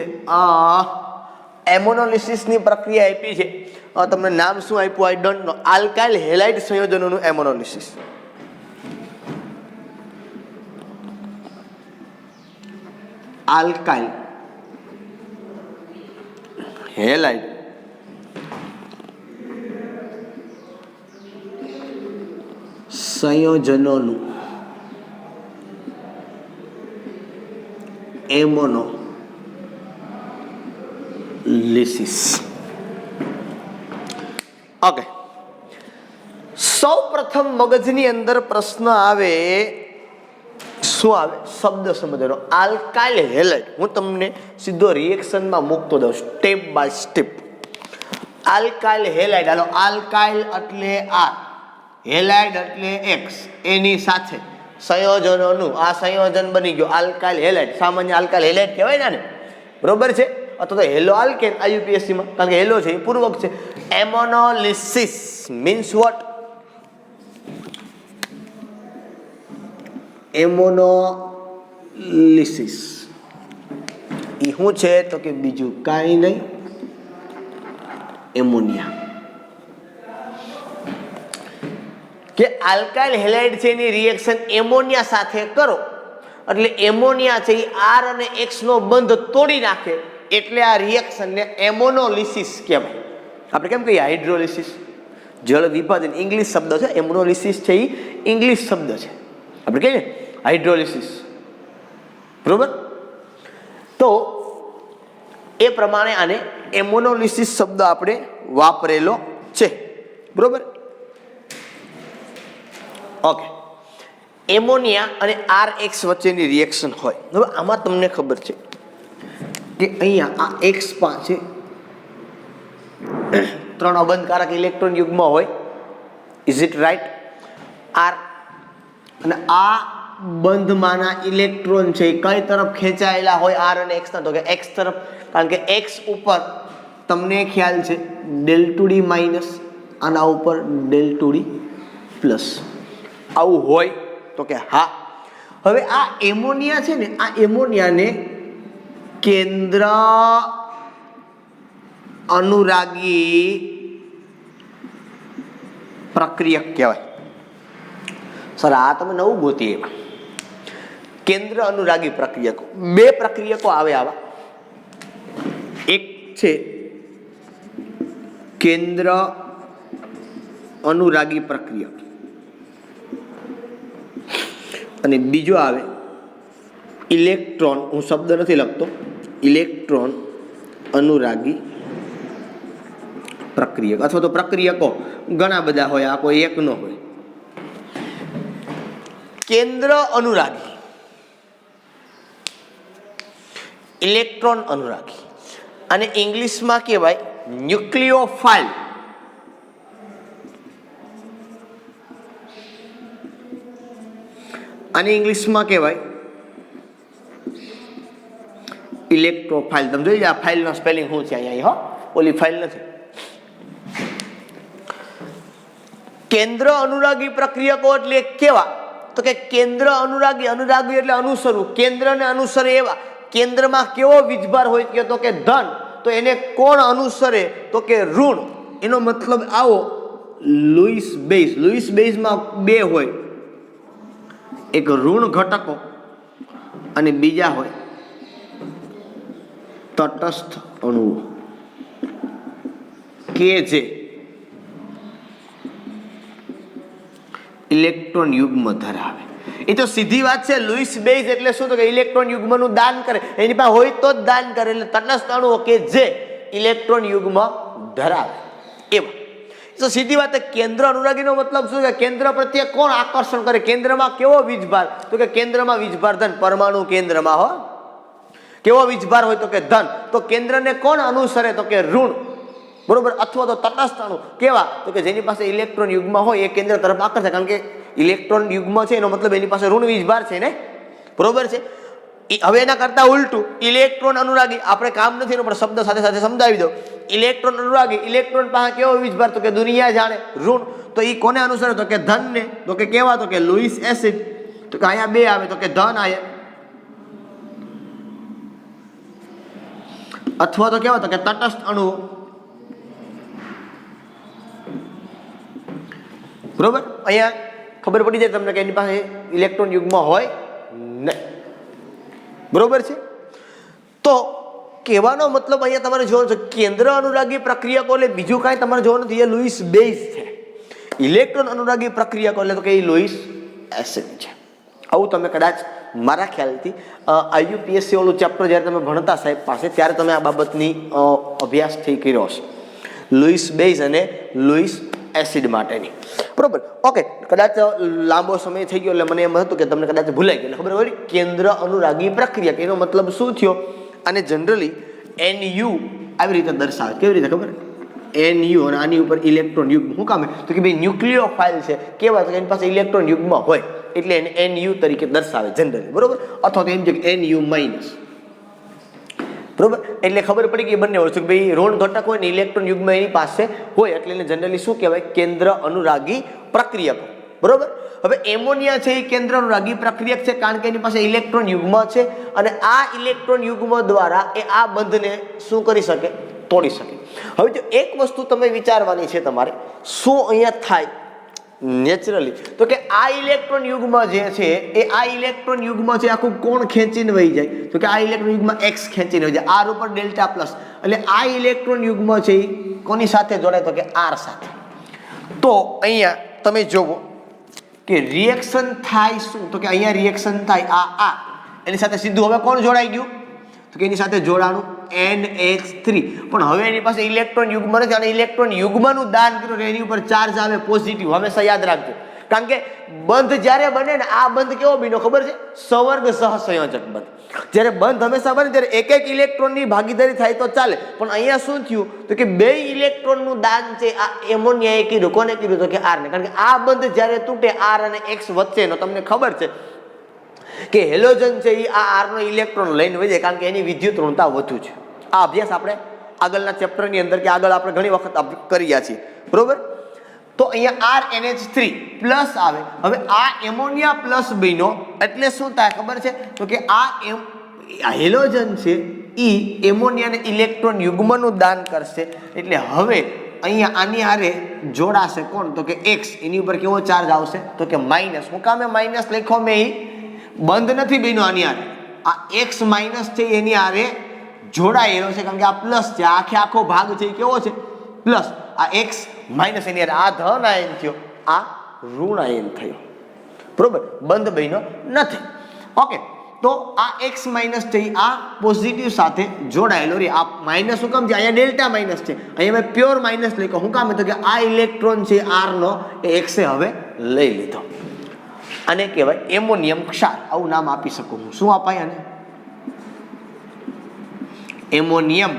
એમોનોલિસિસની પ્રક્રિયા આપી છે, તમને નામ શું આપ્યું I don't know, alkyl halide સંયોજનોનું એમોનોલિસિસ. આલ્કાઇલ હેલાઇડ સંયોજનોનું એમોનોલિસિસ. ઓકે, સૌ પ્રથમ મગજની અંદર પ્રશ્ન આવે, શું આવે? શબ્દ સમજવાનો, આલ્કાઇલ હેલાઇડ. હું તમને સીધો રિએક્શનમાં મૂકતો દઉં step by step. Alkyl halide, halo, alkyl એટલે R, હેલાઇડ એટલે X, એની સાથે સંયોજનોનું આ સંયોજન બની ગયું આલ્કાઇલ હેલાઇડ. સામાન્ય આલ્કાઇલ હેલાઇડ કહેવાય ને, બરોબર છે, અથવા તો હેલો આલ્કેન IUPAC માં, કારણ કે હેલો છે એ પૂર્વક છે. એમોનોલિસિસ મીન્સ વોટ? એમોનોલિસિસ એ શું છે તો કે બીજું કાંઈ નહીં, એમોનિયા. કે આલ્કાઇલ હેલાઇડ છે એની રિએક્શન એમોનિયા સાથે કરો એટલે એમોનિયા છે એ R અને X નો બંધ તોડી નાખે, એટલે આ રિએક્શનને એમોનોલિસિસ કહેવાય. આપણે કેમ કહીએ હાઇડ્રોલિસિસ, જળ વિભાજન ઇંગ્લિશ શબ્દ છે, એમોનોલિસિસ છે એ ઇંગ્લિશ શબ્દ છે, આપણે કહીએ હાઇડ્રોલિસિસ, બરોબર. તો એ પ્રમાણે આને એમોનોલિસિસ શબ્દ આપણે વાપરેલો છે, બરોબર. ઓકે, એમોનિયા અને RX વચ્ચેની રિએક્શન હોય. હવે આમાં તમને ખબર છે કે અહીંયા આ X પાસે 3 અબંધકારક ઇલેક્ટ્રોન યુગ્મ હોય, ઇઝ ઇટ રાઈટ? R અને આ બંધમાંના ઇલેક્ટ્રોન છે એ કઈ તરફ ખેંચાયેલા હોય? R અને X ના, તો કે X તરફ, કારણ કે X ઉપર તમને ખ્યાલ છે ∆2D માઇનસ, આના ઉપર ∆2D પ્લસ, આવું હોય તો કે હા. હવે આ એમોનિયા છે ને, આ એમોનિયાને કેન્દ્ર અનુરાગી પ્રક્રિયક કહેવાય. સર આ તમે નવું ગોતી એમાં, કેન્દ્ર અનુરાગી પ્રક્રિયકો. 2 પ્રક્રિયકો આવે આવા, એક છે કેન્દ્ર અનુરાગી પ્રક્રિયક અને બીજો આવે ઇલેક્ટ્રોન, હું શબ્દ નથી લખતો, ઇલેક્ટ્રોન અનુરાગી પ્રક્રિયક, અથવા તો પ્રક્રિયકો ઘણા બધા હોય, આ કોઈ એક નો હોય. કેન્દ્ર અનુરાગી, ઇલેક્ટ્રોન અનુરાગી, અને ઇંગ્લિશમાં કહેવાય ન્યુક્લિયોફાઇલ. અને ઇંગ્લિશમાં કહેવાય ઇલેક્ટ્રોફાઇલ. તમે જોઈ આ ફાઇલનો સ્પેલિંગ શું છે અહીંયા, હો ઓલી ફાઇલ નથી. કેન્દ્ર અનુરાગી પ્રક્રિયકો એટલે કેવા? તો કે કેન્દ્ર અનુરાગી, અનુરાગી એટલે અનુસરવું, કેન્દ્રને અનુસરે એવા. કેન્દ્રમાં કેવો વીજભાર હોય કે તો કે ધન, તો એને કોણ અનુસરે તો કે ઋણ. એનો મતલબ આવો, લુઈસ બેઝ, લુઈસ બેઝમાં બે હોય, એક ઋણ ઘટકો અને બીજા હોય તટસ્થ અણુઓ કે જે ઇલેક્ટ્રોન યુગ્મ ધરાવે. એ તો સીધી વાત છે. લુઈસ બેઝ એટલે શું? તો કે ઇલેક્ટ્રોન યુગ્મનું દાન કરે, એની પાસે હોય તો જ દાન કરે. એટલે તટસ્થ અણુઓ કે જે ઇલેક્ટ્રોન યુગ્મ ધરાવે એવા. તો સીધી વાત, કેન્દ્ર અનુરાગીનો મતલબ શું છે? કેન્દ્ર પ્રત્યે કોણ આકર્ષણ કરે, કેન્દ્રમાં કેવો વીજભાર? તો કે કેન્દ્રમાં વીજભાર ધન, પરમાણુ કેન્દ્રમાં હો કેવો વીજભાર હોય તો કે ધન. તો કેન્દ્રને કોણ અનુસરે તો કે ઋણ, બરોબર. અથવા તો તટસ્થ અણુ કેવા? તો કે જેની પાસે ઇલેક્ટ્રોન યુગ્મ હોય એ કેન્દ્ર તરફ આકર્ષે, કારણ કે ઇલેક્ટ્રોન યુગ્મ છે એનો મતલબ એની પાસે ઋણ વીજભાર છે ને, બરોબર છે. હવે એના કરતા ઉલટું, ઇલેક્ટ્રોન અનુરાગી, આપણે કામ નથી એનો પણ શબ્દ સાથે સાથે સમજાવી દો. ઇલેક્ટ્રોન અનુરાગી, ઇલેક્ટ્રોન પાસે કેવો વીજભાર? તો કે દુનિયા જાણે, ઋણ. તો એ કોને અનુસરે? તો કે ધનને. તો કે કેવા? તો કે લુઈસ એસિડ. તો કે અહીંયા બે આવે, તો કે ધન આયન, અથવા તો કેવા? તો કે તટસ્થ અણુઓ, બરોબર. અહીંયા ખબર પડી જાય તમને કે એની પાસે ઇલેક્ટ્રોન યુગ્મ હોય નહીં, બરોબર છે. તો કહેવાનો મતલબ અહીંયા તમારે જોવાનું છે, કેન્દ્ર અનુરાગી પ્રક્રિયકો એટલે બીજું કાંઈ તમારે જોવાનું નથી, એ લુઈસ બેઝ છે. ઇલેક્ટ્રોન અનુરાગી પ્રક્રિયકો એટલે તો કે એ લુઈસ એસિડ છે. આવું તમે કદાચ મારા ખ્યાલથી IUPSC ઓલું ચેપ્ટર જ્યારે તમે ભણતા સાહેબ પાસે, ત્યારે તમે આ બાબતની અભ્યાસ થઈ કર્યો હશે, લુઈસ બેઝ અને લુઈસ એસિડ માટેની, બરોબર. ઓકે, કદાચ લાંબો સમય થઈ ગયો એટલે મને એમ હતું કે તમને કદાચ ભૂલાઈ ગયું. ખબર હોય કેન્દ્ર અનુરાગી પ્રક્રિયા, એનો મતલબ શું થયો? અને જનરલી NU આવી રીતે દર્શાવે. કેવી રીતે ખબર? NU, અને આની ઉપર ઇલેક્ટ્રોન યુગ્મ. શું કામ? તો કે ભાઈ ન્યુક્લિયોફાઇલ છે, કેવા? તો એની પાસે ઇલેક્ટ્રોન યુગ્મ હોય એટલે એને NU તરીકે દર્શાવે જનરલી, બરોબર. અથવા તો એમ છે કે NU માઇનસ, બરોબર. એટલે ખબર પડી કે બંને વસ્તુ, ભાઈ ઋણ ઘટક હોય ને ઇલેક્ટ્રોન યુગ્મ એની પાસે હોય, એટલે એને જનરલી શું કહેવાય? કેન્દ્ર અનુરાગી પ્રક્રિયકો, બરોબર. હવે એમોનિયા છે એ કેન્દ્ર અનુરાગી પ્રક્રિયક છે, કારણ કે એની પાસે ઇલેક્ટ્રોન યુગ્મ છે, અને આ ઇલેક્ટ્રોન યુગ્મ દ્વારા એ આ બંધને શું કરી શકે? તોડી શકે. હવે જો એક વસ્તુ તમે વિચારવાની છે તમારે, શું અહીંયા થાય નેચરલી, તો કે આ ઇલેક્ટ્રોન યુગ્મ જે છે એ આ ઇલેક્ટ્રોન યુગ્મ છે આખું કોણ ખેંચીને વહી જાય? તો કે આ ઇલેક્ટ્રોન યુગ્મ X ખેંચીને વહી જાય, R ઉપર ડેલ્ટા પ્લસ. એટલે આ ઇલેક્ટ્રોન યુગ્મ છે એ કોની સાથે જોડાય? તો કે R સાથે. તો અહીંયા તમે જોવો કે રિએક્શન થાય શું? તો કે અહીંયા રિએક્શન થાય આ એની સાથે સીધું હવે કોણ જોડાઈ ગયું? તો કે એની સાથે જોડાણું NH3. પણ હવે એની પાસે ઇલેક્ટ્રોન યુગ્મ નથી, અને ઇલેક્ટ્રોન યુગ્મનું દાન કર્યું, એની ઉપર ચાર્જ આવે પોઝિટિવ. હંમેશા યાદ રાખજો, કારણ કે બંધ જ્યારે બને ને, આ બંધ કેવો બન્યો ખબર છે? સવર્ગ સહસંયોજક બંધ. જ્યારે બંધ હંમેશા બને ત્યારે એક એક ઇલેક્ટ્રોનની ભાગીદારી થાય તો ચાલે, પણ અહીંયા શું થયું? તો કે બે ઇલેક્ટ્રોનનું દાન છે આ એમોનિયાએ કર્યું. કોને કર્યું? તો કે R ને. કારણ કે આ બંધ જ્યારે તૂટે R અને X વચ્ચેનો, તમને ખબર છે કે હેલોજન છે એ આ R નો ઇલેક્ટ્રોન લઈને વહી જાય, કારણ કે એની વિદ્યુત ઋણતા વધુ છે. આ અભ્યાસ આપણે આગળના ચેપ્ટરની અંદર કે આગળ આપણે ઘણી વખત કર્યા છીએ, બરોબર. તો અહીંયા RNH3 પ્લસ આવે. હવે આ એમોનિયા પ્લસ બન્યો એટલે શું થાય ખબર છે? તો કે આ હેલોજન છે એ એમોનિયાને ઇલેક્ટ્રોન યુગ્મનું દાન કરશે, એટલે હવે અહીંયા આની હારે જોડાશે કોણ? તો કે X. એની ઉપર કેવો ચાર્જ આવશે? તો કે માઇનસ. હું કામે માઇનસ લખ્યો મેં? બંધ નથી બન્યો આની હારે, આ X માઇનસ છે એની હારે જોડાયેલો છે, કારણ કે આ પ્લસ છે, આખો ભાગ છે એ કેવો છે? પ્લસ. આ X માઇનસ એની હારે આ ધન આયન થયો, આ ઋણ આયન થયો, બરોબર. બંધ બન્યો નથી. ઓકે, તો આ x માઇનસ છે આ પોઝિટિવ સાથે જોડાયેલો રે. આ માઇનસ શું કામ છે? અહીંયા ડેલ્ટા માઇનસ છે, અહીંયા મેં પ્યોર માઇનસ લખ્યો. શું કામ? તો કે આ ઇલેક્ટ્રોન છે r નો એ x એ હવે લઈ લીધો. આને કહેવાય એમોનિયમ ક્ષાર. આવું નામ આપી શકું હું. શું અપાય આને? એમોનિયમ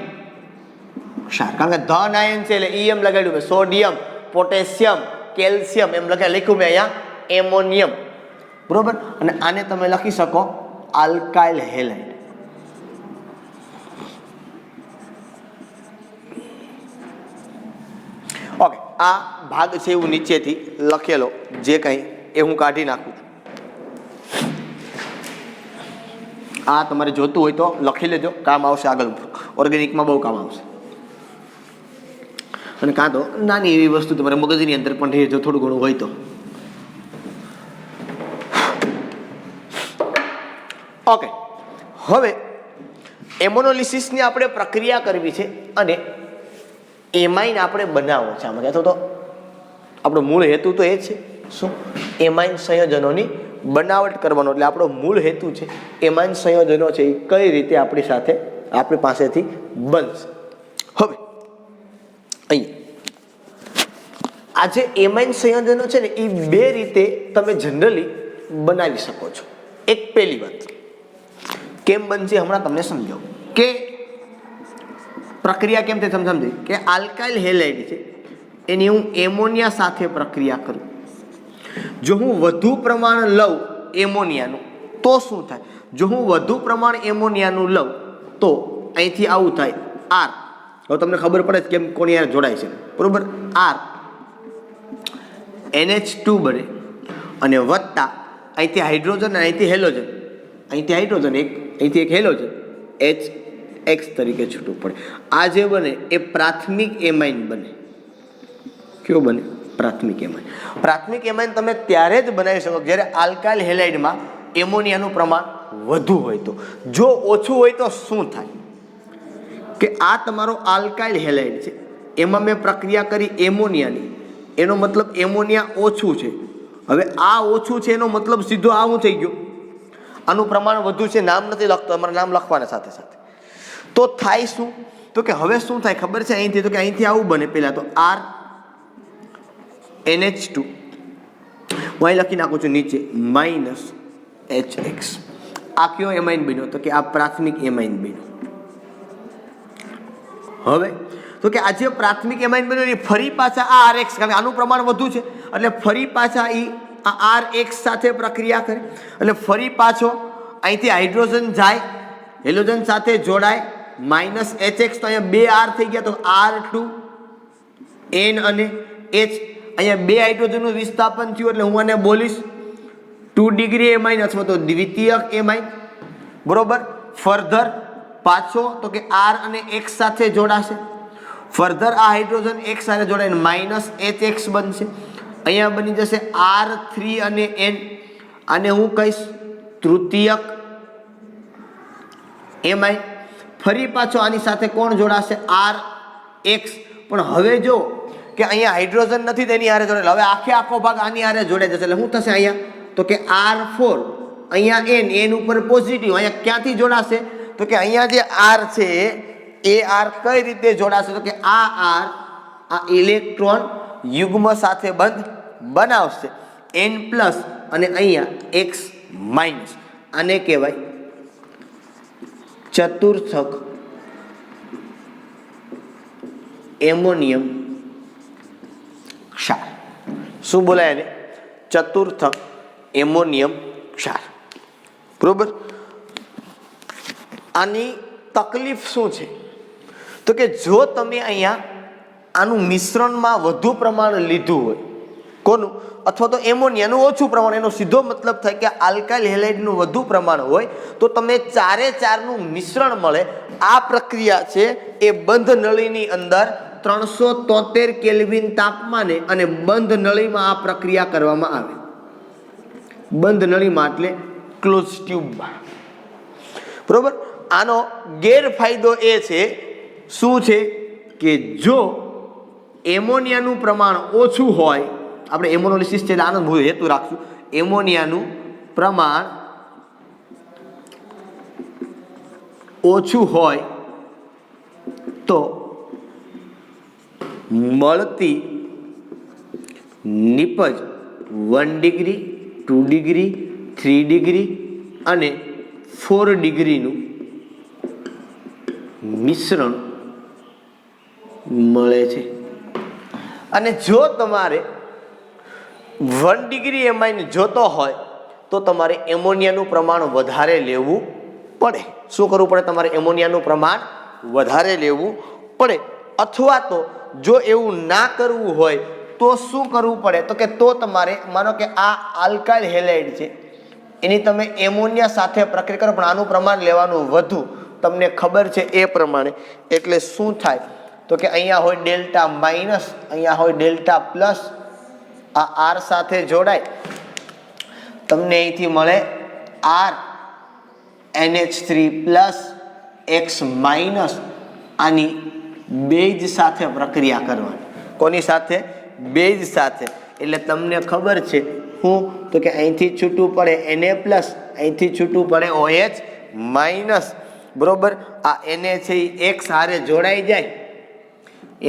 ક્ષાર. કારણ કે ધન આયન છે એટલે EM લગાડ્યું મેં. સોડિયમ, પોટેશિયમ, કેલ્શિયમ એમ લખ્યું મેં અહીંયા એમોનિયમ. બરોબર. અને આને તમે લખી શકો આલ્કાઇલ હેલાઇડ. ઓકે, આ ભાગ છે એવું નીચેથી લખેલો જે કંઈ એ હું કાઢી નાખું છું. આ તમારે જોતું હોય તો લખી લેજો, કામ આવશે આગળ. ઓર્ગેનિકમાં બહુ કામ આવશે. અને કાં તો નાની એવી વસ્તુ તમારે મગજની અંદર પણ રહે જો થોડું ઘણું હોય તો. ઓકે, હવે એમોનોલિસિસની આપણે પ્રક્રિયા કરવી છે અને એમાઇન આપણે બનાવવો છે આમાં. અથવા તો આપણો મૂળ હેતુ તો એ છે શું? એમાઇન સંયોજનોની બનાવટ કરવાનો. એટલે આપણો મૂળ હેતુ છે એમાઇન સંયોજનો છે એ કઈ રીતે આપણી સાથે આપણી પાસેથી બનશે. હવે અહીંયા આ જે એમાઇન સંયોજનો છે ને એ બે રીતે તમે જનરલી બનાવી શકો છો. એક પહેલી વાત કેમ બનશે હમણાં તમને સમજાવું કે પ્રક્રિયા કેમ તે સમજાવી કે આલ્કાઇલ હેલાઇડ છે એની હું એમોનિયા સાથે પ્રક્રિયા કરું. જો હું વધુ પ્રમાણ લઉં એમોનિયાનું તો શું થાય? જો હું વધુ પ્રમાણ એમોનિયાનું લઉં તો અહીંથી આવું થાય R. હવે તમને ખબર પડે કેમ કોની યાર જોડાય છે. બરોબર. R NH2 બને અને વત્તા અહીંથી હાઇડ્રોજન અને અહીંથી હેલોજન. અહીંથી હાઇડ્રોજન એક, અહીંથી એક હેલોજન HX તરીકે છૂટું પડે. આ જે બને એ પ્રાથમિક એમાઇન બને. કયો બને? પ્રાથમિક એમાઇન. પ્રાથમિક એમાઇન તમે ત્યારે જ બનાવી શકો જ્યારે આલ્કાઇલ હેલાઇડમાં એમોનિયાનું પ્રમાણ વધુ હોય તો. જો ઓછું હોય તો શું થાય કે આ તમારો આલ્કાઇલ હેલાઇડ છે, એમાં મેં પ્રક્રિયા કરી એમોનિયાની, એનો મતલબ એમોનિયા ઓછું છે. હવે આ ઓછું છે એનો મતલબ સીધો આવું થઈ ગયું, આનું પ્રમાણ વધુ છે. નામ નથી લખતો, અમારે નામ લખવાના સાથે સાથે. તો થાય શું? તો કે હવે શું થાય ખબર છે? અહીંથી તો કે અહીંથી આવું બને. પહેલાં તો R NH2 હું અહીં લખી નાખું છું નીચે માઇનસ HX. આ કયો એમાઇન બન્યો? તો કે આ પ્રાથમિક એમાઇન બન્યો. હવે તો કે આ જે પ્રાથમિક એમાઇન બન્યો એ ફરી પાછા આ RX, કારણ કે આનું પ્રમાણ વધુ છે એટલે ફરી પાછા આ RX સાથે પ્રક્રિયા કરે. એટલે ફરી પાછો અહીંથી હાઇડ્રોજન જાય, હેલોજન સાથે જોડાય, માઇનસ HX. તો અહીંયા બે R થઈ ગયા. તો R2 N અને H. અહીંયા બે હાઇડ્રોજનનું વિસ્થાપન થયું એટલે હું આને બોલીશ 2 ડિગ્રી એમાઇન અથવા તો દ્વિતીયક એમાઇન. બરોબર. ફર્ધર પાછો તો કે R અને X સાથે જોડાશે. ફર્ધર આ હાઇડ્રોજન X સાથે જોડાઈને માઇનસ HX બનશે. અહીંયા બની જશે R3 અને N. આને હું કહીશ તૃતીયક એમાઇન. ફરી પાછો આની સાથે કોણ જોડાશે? RX. પણ હવે જો કે અહીંયા હાઇડ્રોજન નથી તેની હારે જોડેલો. હવે આખો ભાગ આની હારે જોડાઈ જશે એટલે શું થશે અહીંયા? તો કે R4, અહીંયા N ઉપર પોઝિટિવ. અહીંયા ક્યાંથી જોડાશે? તો કે અહીંયા જે R છે એ R કઈ રીતે જોડાશે? તો કે આ R આ ઇલેક્ટ્રોન યુગ્મ સાથે બંધ બનાવશે N પ્લસ અને અહીંયા X માઇનસ. આને કહેવાય ચતુર્થક એમોનિયમ ક્ષાર. શું બોલાય એને? ચતુર્થક એમોનિયમ ક્ષાર. બરોબર. આની તકલીફ શું છે? તો કે જો તમે અહીંયા આનું મિશ્રણમાં વધુ પ્રમાણ લીધું હોય, કોનું? અથવા તો એમોનિયાનું ઓછું પ્રમાણ, એનો સીધો મતલબ થાય કે આલ્કાઇલ હેલાઇડનું વધુ પ્રમાણ હોય તો તમે 4 મિશ્રણ મળે. આ પ્રક્રિયા છે એ બંધ નળીની અંદર 373 કેલ્વિન તાપમાને અને બંધ નળીમાં આ પ્રક્રિયા કરવામાં આવે. બંધ નળીમાં એટલે ક્લોઝ ટ્યુબમાં. બરોબર. આનો ગેરફાયદો એ છે શું છે કે જો એમોનિયાનું પ્રમાણ ઓછું હોય, આપણે એમોનોલિસિસ છે આનો હેતુ રાખશું, એમોનિયાનું પ્રમાણ ઓછું હોય તો મળતી નિપજ 1 ડિગ્રી 2 ડિગ્રી 3 ડિગ્રી અને 4 ડિગ્રીનું મિશ્રણ મળે છે. અને જો તમારે 1 ડિગ્રી એમાઇન જોતો હોય તો તમારે એમોનિયાનું પ્રમાણ વધારે લેવું પડે. શું કરવું પડે? તમારે એમોનિયાનું પ્રમાણ વધારે લેવું પડે. અથવા તો જો એવું ના કરવું હોય તો શું કરવું પડે? તો કે તો તમારે માનો કે આ આલ્કાઇલ હેલાઇડ છે, એની તમે એમોનિયા સાથે પ્રક્રિયા કરો, પણ આનું પ્રમાણ લેવાનું વધુ, તમને ખબર છે એ પ્રમાણે. એટલે શું થાય? તો કે અહીંયા હોય ડેલ્ટા માઇનસ, અહીંયા હોય ડેલ્ટા પ્લસ, આ આર સાથે જોડાય, તમને અહીંથી મળે R NH3 plus X minus. આની બેઝ સાથે પ્રક્રિયા કરવાની. કોની સાથે? બેઝ સાથે. એટલે તમને ખબર છે હું તો કે અહીંથી છૂટું પડે Na પ્લસ, અહીંથી છૂટું પડે OH માઇનસ. બરોબર? આ Na છે એ એક્સ હારે જોડાઈ જાય.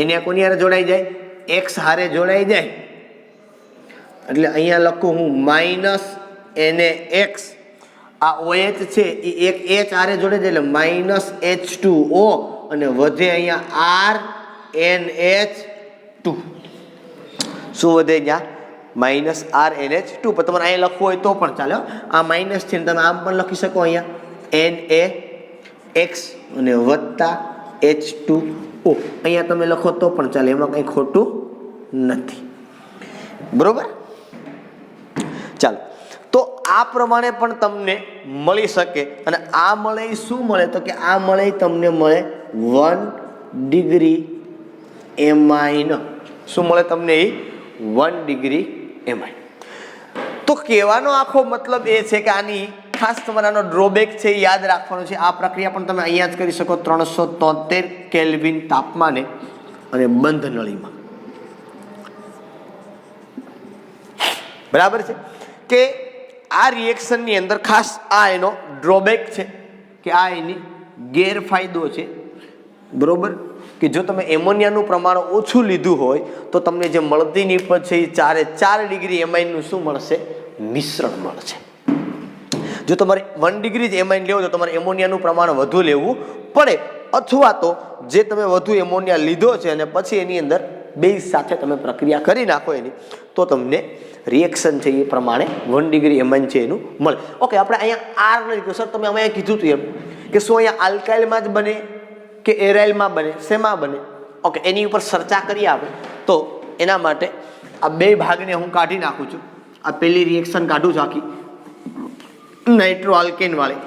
Na કોની હારે જોડાઈ જાય? એક્સ હારે જોડાઈ જાય. એટલે અહીંયા લખું હું માઇનસ NaX. આ OH છે એ એક H હારે જોડે જાય એટલે માઇનસ H2O અને વધે અહીંયા RNH2. શું વધે અહીંયા? Minus RNH2. પણ તમારે અહીંયા લખવું હોય તો પણ ચાલે. આ માઇનસ છે ને તમે આમ પણ લખી શકો અહીંયા NaX અને વત્તા H2O. અહીંયા તમે લખો તો પણ ચાલે, એમાં કંઈ ખોટું નથી. બરોબર? ચાલો, તો આ પ્રમાણે પણ તમને મળી શકે. અને આ મળે શું મળે? તો કે આ મળે તમને મળે 1 ડિગ્રી એમાઇન. શું મળે તમને? એ 1 ડિગ્રી એમાઇન. તો કહેવાનો આખો મતલબ એ છે કે આની ખાસ તમારે આનો ડ્રોબેક છે એ યાદ રાખવાનો છે. આ પ્રક્રિયા પણ તમે અહીંયા જ કરી શકો 373 કેલ્વિન તાપમાને અને બંધ નળીમાં. બરાબર છે કે આ રિએક્શનની અંદર ખાસ આ એનો ડ્રોબેક છે કે આ એની ગેરફાયદો છે. બરોબર? કે જો તમે એમોનિયાનું પ્રમાણ ઓછું લીધું હોય તો તમને જે મળતી નિપજ છે એ 4 ડિગ્રી એમાઇનનું શું મળશે? મિશ્રણ મળશે. જો તમારે 1 ડિગ્રી જ એમાઇન લેવો તો તમારે એમોનિયાનું પ્રમાણ વધુ લેવું પડે. અથવા તો જે તમે વધુ એમોનિયા લીધો છે અને પછી એની અંદર બેઝ સાથે તમે પ્રક્રિયા કરી નાખો એની, તો તમને રિએક્શન છે એ પ્રમાણે 1 ડિગ્રી એમાઇન છે એનું મળે. ઓકે, આપણે અહીંયા આર નહીં કીધું સર, તમે અમે કીધું હતું એમ કે શું અહીંયા આલ્કાઇલમાં જ બને કે એરાઇલમાં બને, શેમાં બને? ઓકે, એની ઉપર ચર્ચા કરીએ આપણે. તો એના માટે આ બે ભાગને હું કાઢી નાખું છું. આ પહેલી રિએક્શન કાઢું છું આખી નાઇટ્રો આલ્કેન વાળી.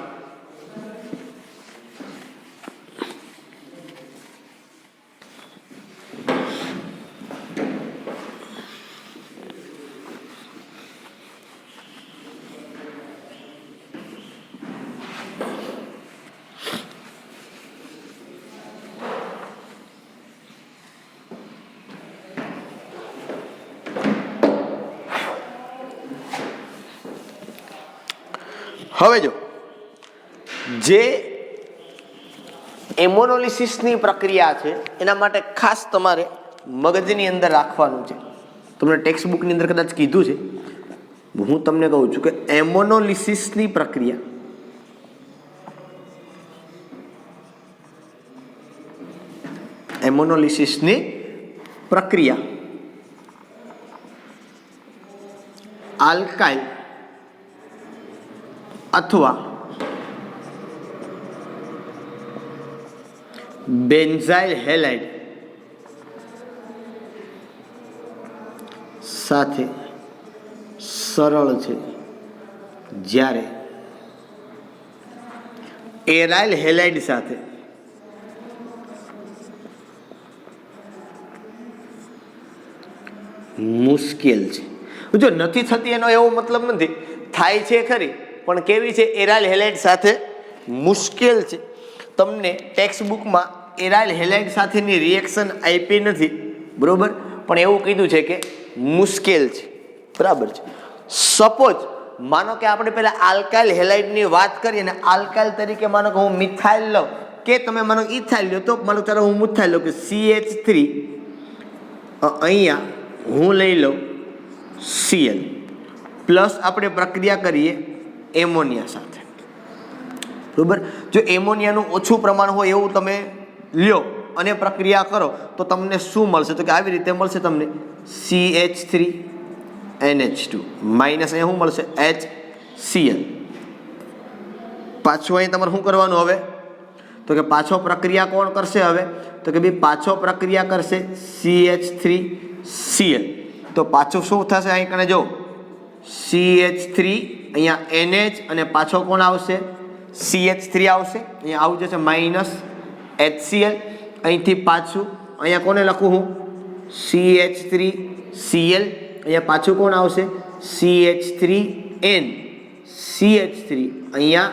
હવે જો જે એમોનોલિસિસની પ્રક્રિયા છે એના માટે ખાસ તમારે મગજની અંદર રાખવાનું છે. તમને ટેક્સ્ટ બુકની અંદર કદાચ કીધું છે, હું તમને કહું છું કે એમોનોલિસિસની પ્રક્રિયા આલ્કાઇલ અથવા બેન્ઝાઇલ હેલાઇડ સાથે સરળ છે, જ્યારે એરાઇલ હેલાઇડ સાથે મુશ્કેલ છે. જો નથી થતી એનો એવો મતલબ નથી, થાય છે ખરી, પણ કેવી છે? એરાઇલ હેલાઇડ સાથે મુશ્કેલ છે. તમને ટેક્સ્ટ બુકમાં એરાઇલ હેલાઇડ સાથેની રિએક્શન આપી નથી, બરોબર, પણ એવું કીધું છે કે મુશ્કેલ છે. બરાબર છે. સપોઝ માનો કે આપણે પહેલા આલ્કાઇલ હેલાઇડની વાત કરીએ ને આલ્કાઇલ તરીકે માનો કે હું મિથાઇલ લઉં કે તમે માનો ઇથાઇલ લો તો માનો ચાલો હું મિથાઇલ લઉં કે CH3 અહીંયા હું લઈ લઉં Cl પ્લસ આપણે પ્રક્રિયા કરીએ એમોનિયા સાથે, બરાબર. જો એમોનિયાનું ઓછું પ્રમાણ હોય એવું તમે લ્યો અને પ્રક્રિયા કરો તો તમને શું મળશે? તો કે આવી રીતે મળશે તમને CH3NH2 માઇનસ અહીંયા શું મળશે HCl. પાછું અહીં તમારે શું કરવાનું હવે? તો કે પાછો પ્રક્રિયા કોણ કરશે હવે? તો કે ભાઈ પાછો પ્રક્રિયા કરશે CH3Cl. તો પાછું શું થશે? અહીં કને જો CH3 અહીંયા NH અને પાછો કોણ આવશે? CH3 આવશે. અહીંયા આવું જશે માઇનસ HCl. અહીંથી પાછું અહીંયા કોને લખું હું? CH3Cl. અહીંયા પાછું કોણ આવશે? CH3N CH3 અહીંયા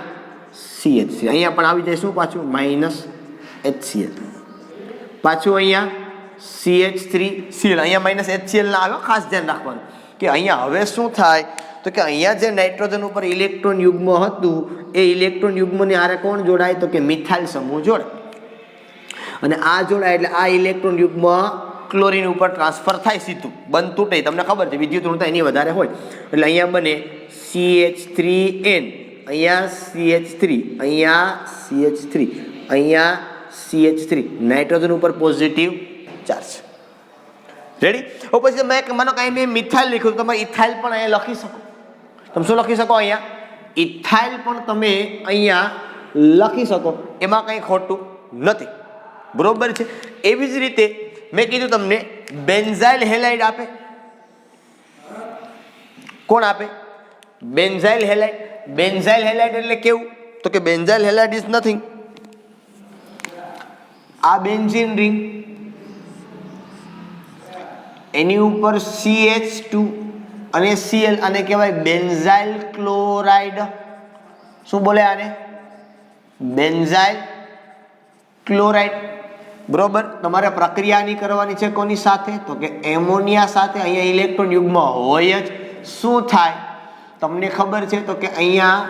CH3 અહીંયા પણ આવી જાય શું પાછું? Minus HCl. પાછું અહીંયા CH3Cl અહીંયા માઇનસ HCl ના આવે, ખાસ ધ્યાન રાખવાનું કે અહીંયા હવે શું થાય? તો કે અહીંયા જે નાઇટ્રોજન ઉપર ઇલેક્ટ્રોન યુગ્મ હતું એ ઇલેક્ટ્રોન યુગ્મની હારે કોણ જોડાય? તો કે મિથાઇલ સમૂહ જોડાય અને આ જોડાય એટલે આ ઇલેક્ટ્રોન યુગ્મ ક્લોરીન ઉપર ટ્રાન્સફર થાય સીધું, બંધ તૂટે. તમને ખબર છે વિદ્યુત ઋણતા એની વધારે હોય એટલે અહીંયા બને CH3N અહીંયા CH3 અહીંયા CH3 અહીંયા CH3 નાઇટ્રોજન ઉપર પોઝિટિવ ચાર્જ. રેડી? હવે પછી મેં માનો કે મેં મિથાઇલ લખ્યું, તમે ઇથાઇલ પણ અહીંયા લખી શકો. તમે શું લખી શકો? અહીંયા ઇથાઇલ પણ તમે અહીંયા લખી શકો, એમાં કંઈ ખોટું નથી, બરોબર છે. એવી જ રીતે મેં કીધું તમને બેન્ઝાઇલ હેલાઇડ આપે. કોણ આપે? Benzyl halide. બેન્ઝાઇલ હેલાઇડ એટલે કેવું? તો કે બેન્ઝાઇલ હેલાઇડ ઇઝ નથિંગ, આ બેન્ઝીન રિંગ એની ઉપર CH2 અને Cl અને કહેવાય બેન્ઝાઇલ ક્લોરાઇડ. શું બોલે આને? બેન્ઝાઇલ ક્લોરાઇડ, બરોબર. તમારે પ્રક્રિયાની કરવાની છે કોની સાથે? તો કે એમોનિયા સાથે. અહીંયા ઇલેક્ટ્રોન યુગ્મ હોય જ. શું થાય તમને ખબર છે? તો કે અહીંયા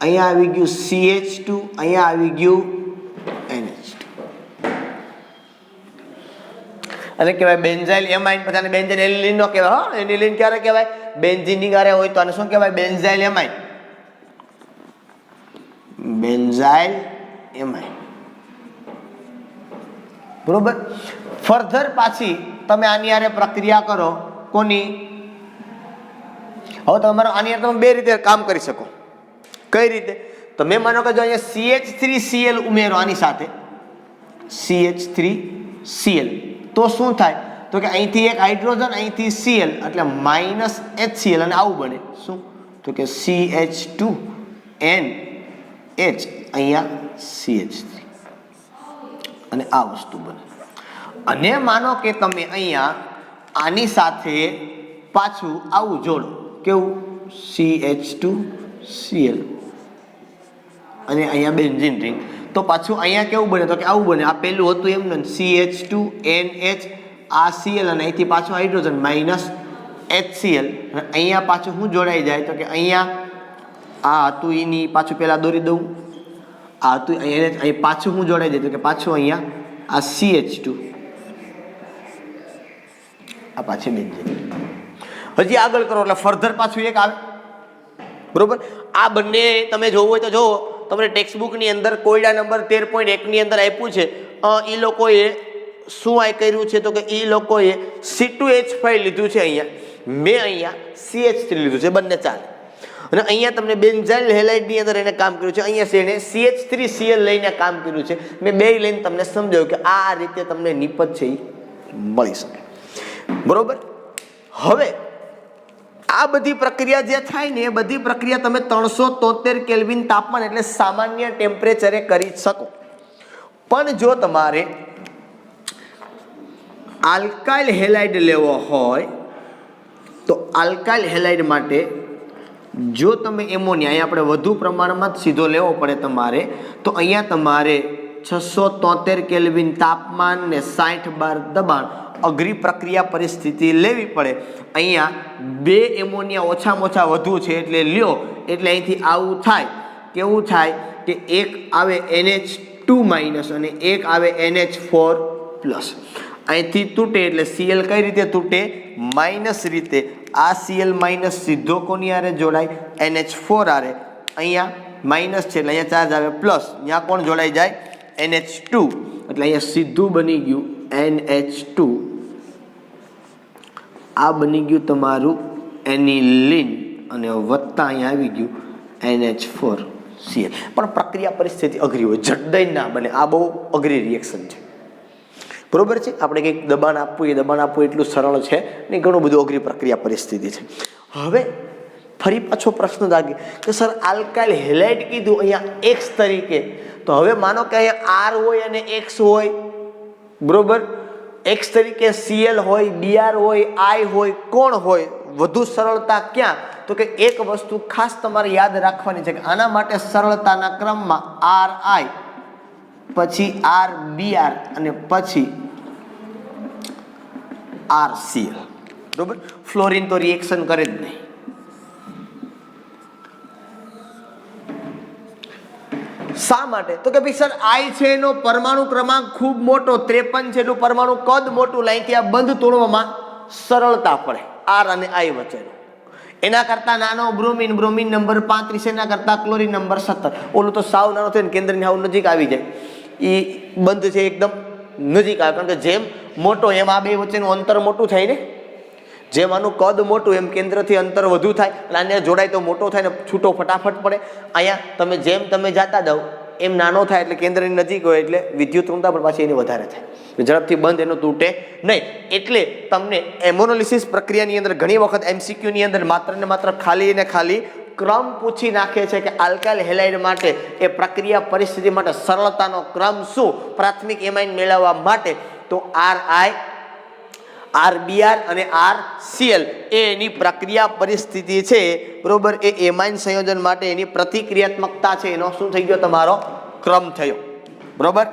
આવી ગયું CH2, અહીંયા આવી ગયું NH2 અને કહેવાય બેન્ઝાઇલ એમાઇન. પછી બેન્ઝાઇલ એનિલિન નો કહેવાય. હા, એનિલિન ક્યારે કહેવાય? બેન્ઝીનની ગારે હોય તો આને શું કહેવાય? Benzyl amine. બેન્ઝાઇલ એમાઇન, બરોબર. ફર્ધર પાછી તમે આની હારે પ્રક્રિયા કરો કોની? હવે તમારો આની હારે તમે બે રીતે કામ કરી શકો. કઈ રીતે? તો મેં માનો કે જો અહીંયા CH3Cl ઉમેરો આની સાથે CH3Cl તો શું થાય? તો કે અહીંથી એક હાઇડ્રોજન અહીંથી Cl એટલે માઇનસ HCl અને આવું બને શું? તો કે CH2N H અહીંયા CH3 અને આ વસ્તુ બને. અને માનો કે તમે અહીંયા આની સાથે પાછું આવું જોડો, કેવું? CH2Cl અને અહીંયા બેન્ઝીન રિંગ, તો પાછું અહીંયા કેવું બને? તો કે આવું બને. આ પેલું હતું એમ ને CH2NH આ Cl અને અહીંથી પાછું હાઇડ્રોજન માઇનસ HCl અને અહીંયા પાછું શું જોડાઈ જાય? તો કે અહીંયા આ હતું એની પાછું પેલા દોરી દઉં. આ હતું અહીંયા અહીં પાછું શું જોડાઈ જાય? તો કે પાછું અહીંયા આ CH2 આ પાછી બેન્ઝીન. હજી આગળ કરો એટલે ફર્ધર પાછું એક આવે, બરોબર. આ બંને તમે જોવું હોય તો જોવો. તમને ટેક્સ્ટ બુકની અંદર કોયડા નંબર 13.1 ની અંદર આપ્યું છે. એ લોકોએ શું આ કર્યું છે? તો કે એ લોકોએ C2H5 લીધું છે. અહીંયા મેં અહીંયા CH3 લીધું છે, બંને ચાલે. અને અહીંયા તમને બેન્ઝાઇલ હેલાઇડની અંદર એને કામ કર્યું છે. અહીંયા છે એને CH3Cl લઈને કામ કર્યું છે. મેં બે લઈને તમને સમજાવ્યું કે આ રીતે તમને નિપજ છે એ મળી શકે, બરોબર. હવે આ બધી પ્રક્રિયા જે થાય ને એ બધી પ્રક્રિયા તમે 373 કેલ્વિન તાપમાન એટલે સામાન્ય ટેમ્પરેચરે કરી શકો. પણ જો તમારે આલ્કાઇલ હેલાઇડ લેવો હોય તો આલ્કાઇલ હેલાઇડ માટે જો તમે એમોનિયા અહીંયા આપણે વધુ પ્રમાણમાં સીધો લેવો પડે તમારે, તો અહીંયા તમારે 673 કેલ્વિન તાપમાન ને 60 બાર દબાણ અઘરી પ્રક્રિયા પરિસ્થિતિ લેવી પડે. અહીંયા 2 એમોનિયા ઓછામાં ઓછા વધુ છે એટલે લ્યો, એટલે અહીંથી આવું થાય. કેવું થાય કે એક આવે NH2- અને એક આવે NH4+. અહીંથી તૂટે એટલે Cl કઈ રીતે તૂટે? માઇનસ રીતે. આ Cl માઇનસ સીધો કોની હારે જોડાય? NH4 હારે. અહીંયા માઇનસ છે એટલે અહીંયા ચાર્જ આવે પ્લસ. અહીંયા કોણ જોડાઈ જાય? NH2. એટલે અહીંયા સીધું બની ગયું NH2. આ બની ગયું તમારું એનિલિન અને વત્તા અહીંયા આવી ગયું NH4Cl. પણ પ્રક્રિયા પરિસ્થિતિ અઘરી હોય, જડદઈ ના બને. આ બહુ અઘરી રિએક્શન છે, બરોબર છે. આપણે કંઈક દબાણ આપવું એટલું સરળ છે નહીં, ઘણું બધું અઘરી પ્રક્રિયા પરિસ્થિતિ છે. હવે ફરી પાછો પ્રશ્ન લાગે કે સર આલ્કાઇલ હેલાઇડ કીધું અહીંયા X તરીકે, તો હવે માનો કે અહીંયા R હોય અને X હોય, બરોબર. X તરીકે Cl હોય, Br હોય, I હોય, કોણ હોય? વધુ સરળતા ક્યાં? તો કે એક વસ્તુ ખાસ તમારે યાદ રાખવાની છે કે આના માટે સરળતાના ક્રમમાં Ri, પછી RBr અને પછી RCl, બરોબર. ફ્લોરિન તો રિએક્શન કરે જ નહીં. શા માટે? તો કે ભાઈ સર I છે એનો પરમાણુ ક્રમાંક ખૂબ મોટો 53 છે, એટલું પરમાણુ કદ મોટું, લાઈનથી આ બંધ તોડવામાં સરળતા પડે R અને I વચ્ચેનો. એના કરતા નાનો બ્રોમિન નંબર 35, એના કરતા ક્લોરીન નંબર 17. ઓલું તો સાવ નાનો થઈને કેન્દ્રની સાવ નજીક આવી જાય. એ બંધ છે એકદમ નજીક આવે, કારણ કે જેમ મોટો એમ આ બે વચ્ચેનું અંતર મોટું થાય ને. જેમ આનું કદ મોટું એમ કેન્દ્રથી અંતર વધુ થાય, અને આને જોડાય તો મોટો થાય ને છૂટો ફટાફટ પડે. અહીંયા તમે જાતા જાઓ એમ નાનો થાય, એટલે કેન્દ્રની નજીક હોય એટલે વિદ્યુત ઋણતા પણ પાછી એની વધારે થાય, ઝડપથી બંધ એનો તૂટે નહીં. એટલે તમને એમોનોલિસિસ પ્રક્રિયાની અંદર ઘણી વખત MCQ ની અંદર માત્ર ને માત્ર ખાલી ને ખાલી ક્રમ પૂછી નાખે છે કે આલ્કાઇલ હેલાઇડ માટે એ પ્રક્રિયા પરિસ્થિતિ માટે સરળતાનો ક્રમ શું? પ્રાથમિક એમાઇન મેળવવા માટે તો Ri, RBr અને RCl એની પ્રક્રિયા પરિસ્થિતિ છે, બરોબર. એ એમાઇન સંયોજન માટે એની પ્રતિક્રિયાત્મકતા છે, એનો શું થઈ ગયો? તમારો ક્રમ થયો, બરોબર.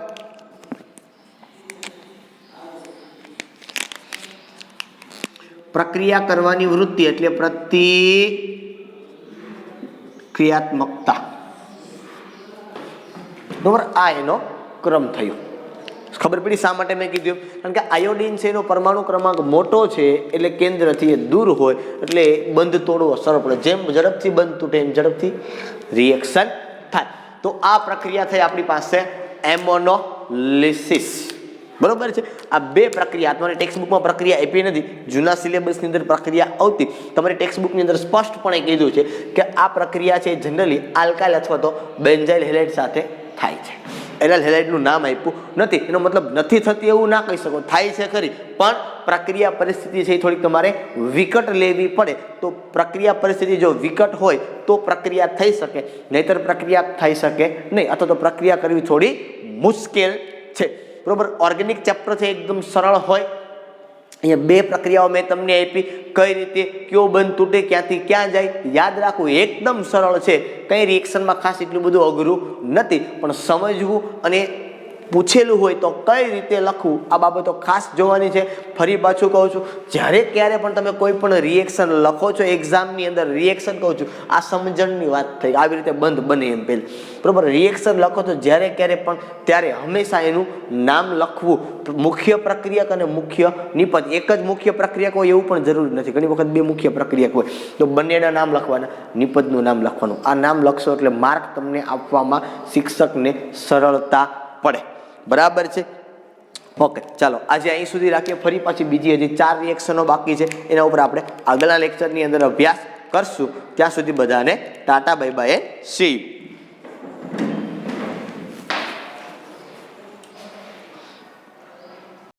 પ્રક્રિયા કરવાની વૃત્તિ એટલે પ્રતિક્રિયાત્મકતા, બરોબર. આ એનો ક્રમ થયો. ખબર પડી શા માટે મેં કીધું? કારણ કે આયોડિન છે એનો પરમાણુ ક્રમાંક મોટો છે, એટલે કેન્દ્રથી એ દૂર હોય એટલે બંધ તોડવો સરળ પડે. જેમ ઝડપથી બંધ તૂટે એમ ઝડપથી રિએક્શન થાય. તો આ પ્રક્રિયા થઈ આપણી પાસે એમોનોલિસિસ, બરોબર છે. આ બે પ્રક્રિયા તમારી ટેક્સ્ટબુકમાં પ્રક્રિયા આપી નથી, જૂના સિલેબસની અંદર પ્રક્રિયા આવતી. તમારી ટેક્સ્ટબુકની અંદર સ્પષ્ટપણે કીધું છે કે આ પ્રક્રિયા છે જનરલી આલ્કાઇલ અથવા તો બેન્ઝાઇલ હેલાઇડ સાથે થાય છે. એનાલ હેલાઇડનું નામ આપ્યું નથી, એનો મતલબ નથી થતી એવું ના કહી શકો, થાય છે ખરી, પણ પ્રક્રિયા પરિસ્થિતિ છે એ થોડીક તમારે વિકટ લેવી પડે. તો પ્રક્રિયા પરિસ્થિતિ જો વિકટ હોય તો પ્રક્રિયા થઈ શકે, નહીતર પ્રક્રિયા થઈ શકે નહીં, અથવા તો પ્રક્રિયા કરવી થોડી મુશ્કેલ છે, બરોબર. ઓર્ગેનિક ચેપ્ટર છે એકદમ સરળ હોય. અહીંયા બે પ્રક્રિયાઓ મેં તમને આપી, કઈ રીતે કયો બંધ તૂટે, ક્યાંથી ક્યાં જાય, યાદ રાખવું એકદમ સરળ છે. કઈ રિએક્શનમાં ખાસ એટલું બધું અઘરું નથી, પણ સમજવું અને પૂછેલું હોય તો કઈ રીતે લખવું આ બાબતો ખાસ જોવાની છે. ફરી પાછું કહું છું, જ્યારે ક્યારે પણ તમે કોઈ પણ રિએક્શન લખો છો એક્ઝામની અંદર, રિએક્શન કહું છું આ સમજણની વાત થઈ, આવી રીતે બંધ બને એમ પહેલાં, બરોબર. રિએક્શન લખો તો જ્યારે ક્યારે પણ ત્યારે હંમેશા એનું નામ લખવું, મુખ્ય પ્રક્રિયક અને મુખ્ય નિપજ. એક જ મુખ્ય પ્રક્રિયક હોય એવું પણ જરૂરી નથી, ઘણી વખત બે મુખ્ય પ્રક્રિયક હોય તો બંનેના નામ લખવાના, નિપજનું નામ લખવાનું. આ નામ લખશો એટલે માર્ક તમને આપવામાં શિક્ષકને સરળતા પડે, બરાબર છે. ઓકે, ચાલો આજે અહીં સુધી રાખીએ. ફરી પાછી બીજી હજી 4 રિએક્શનો બાકી છે, એના ઉપર આપણે આગળના લેક્ચરની અંદર અભ્યાસ કરશું. ત્યાં સુધી બધાને Tata, bye bye, C you.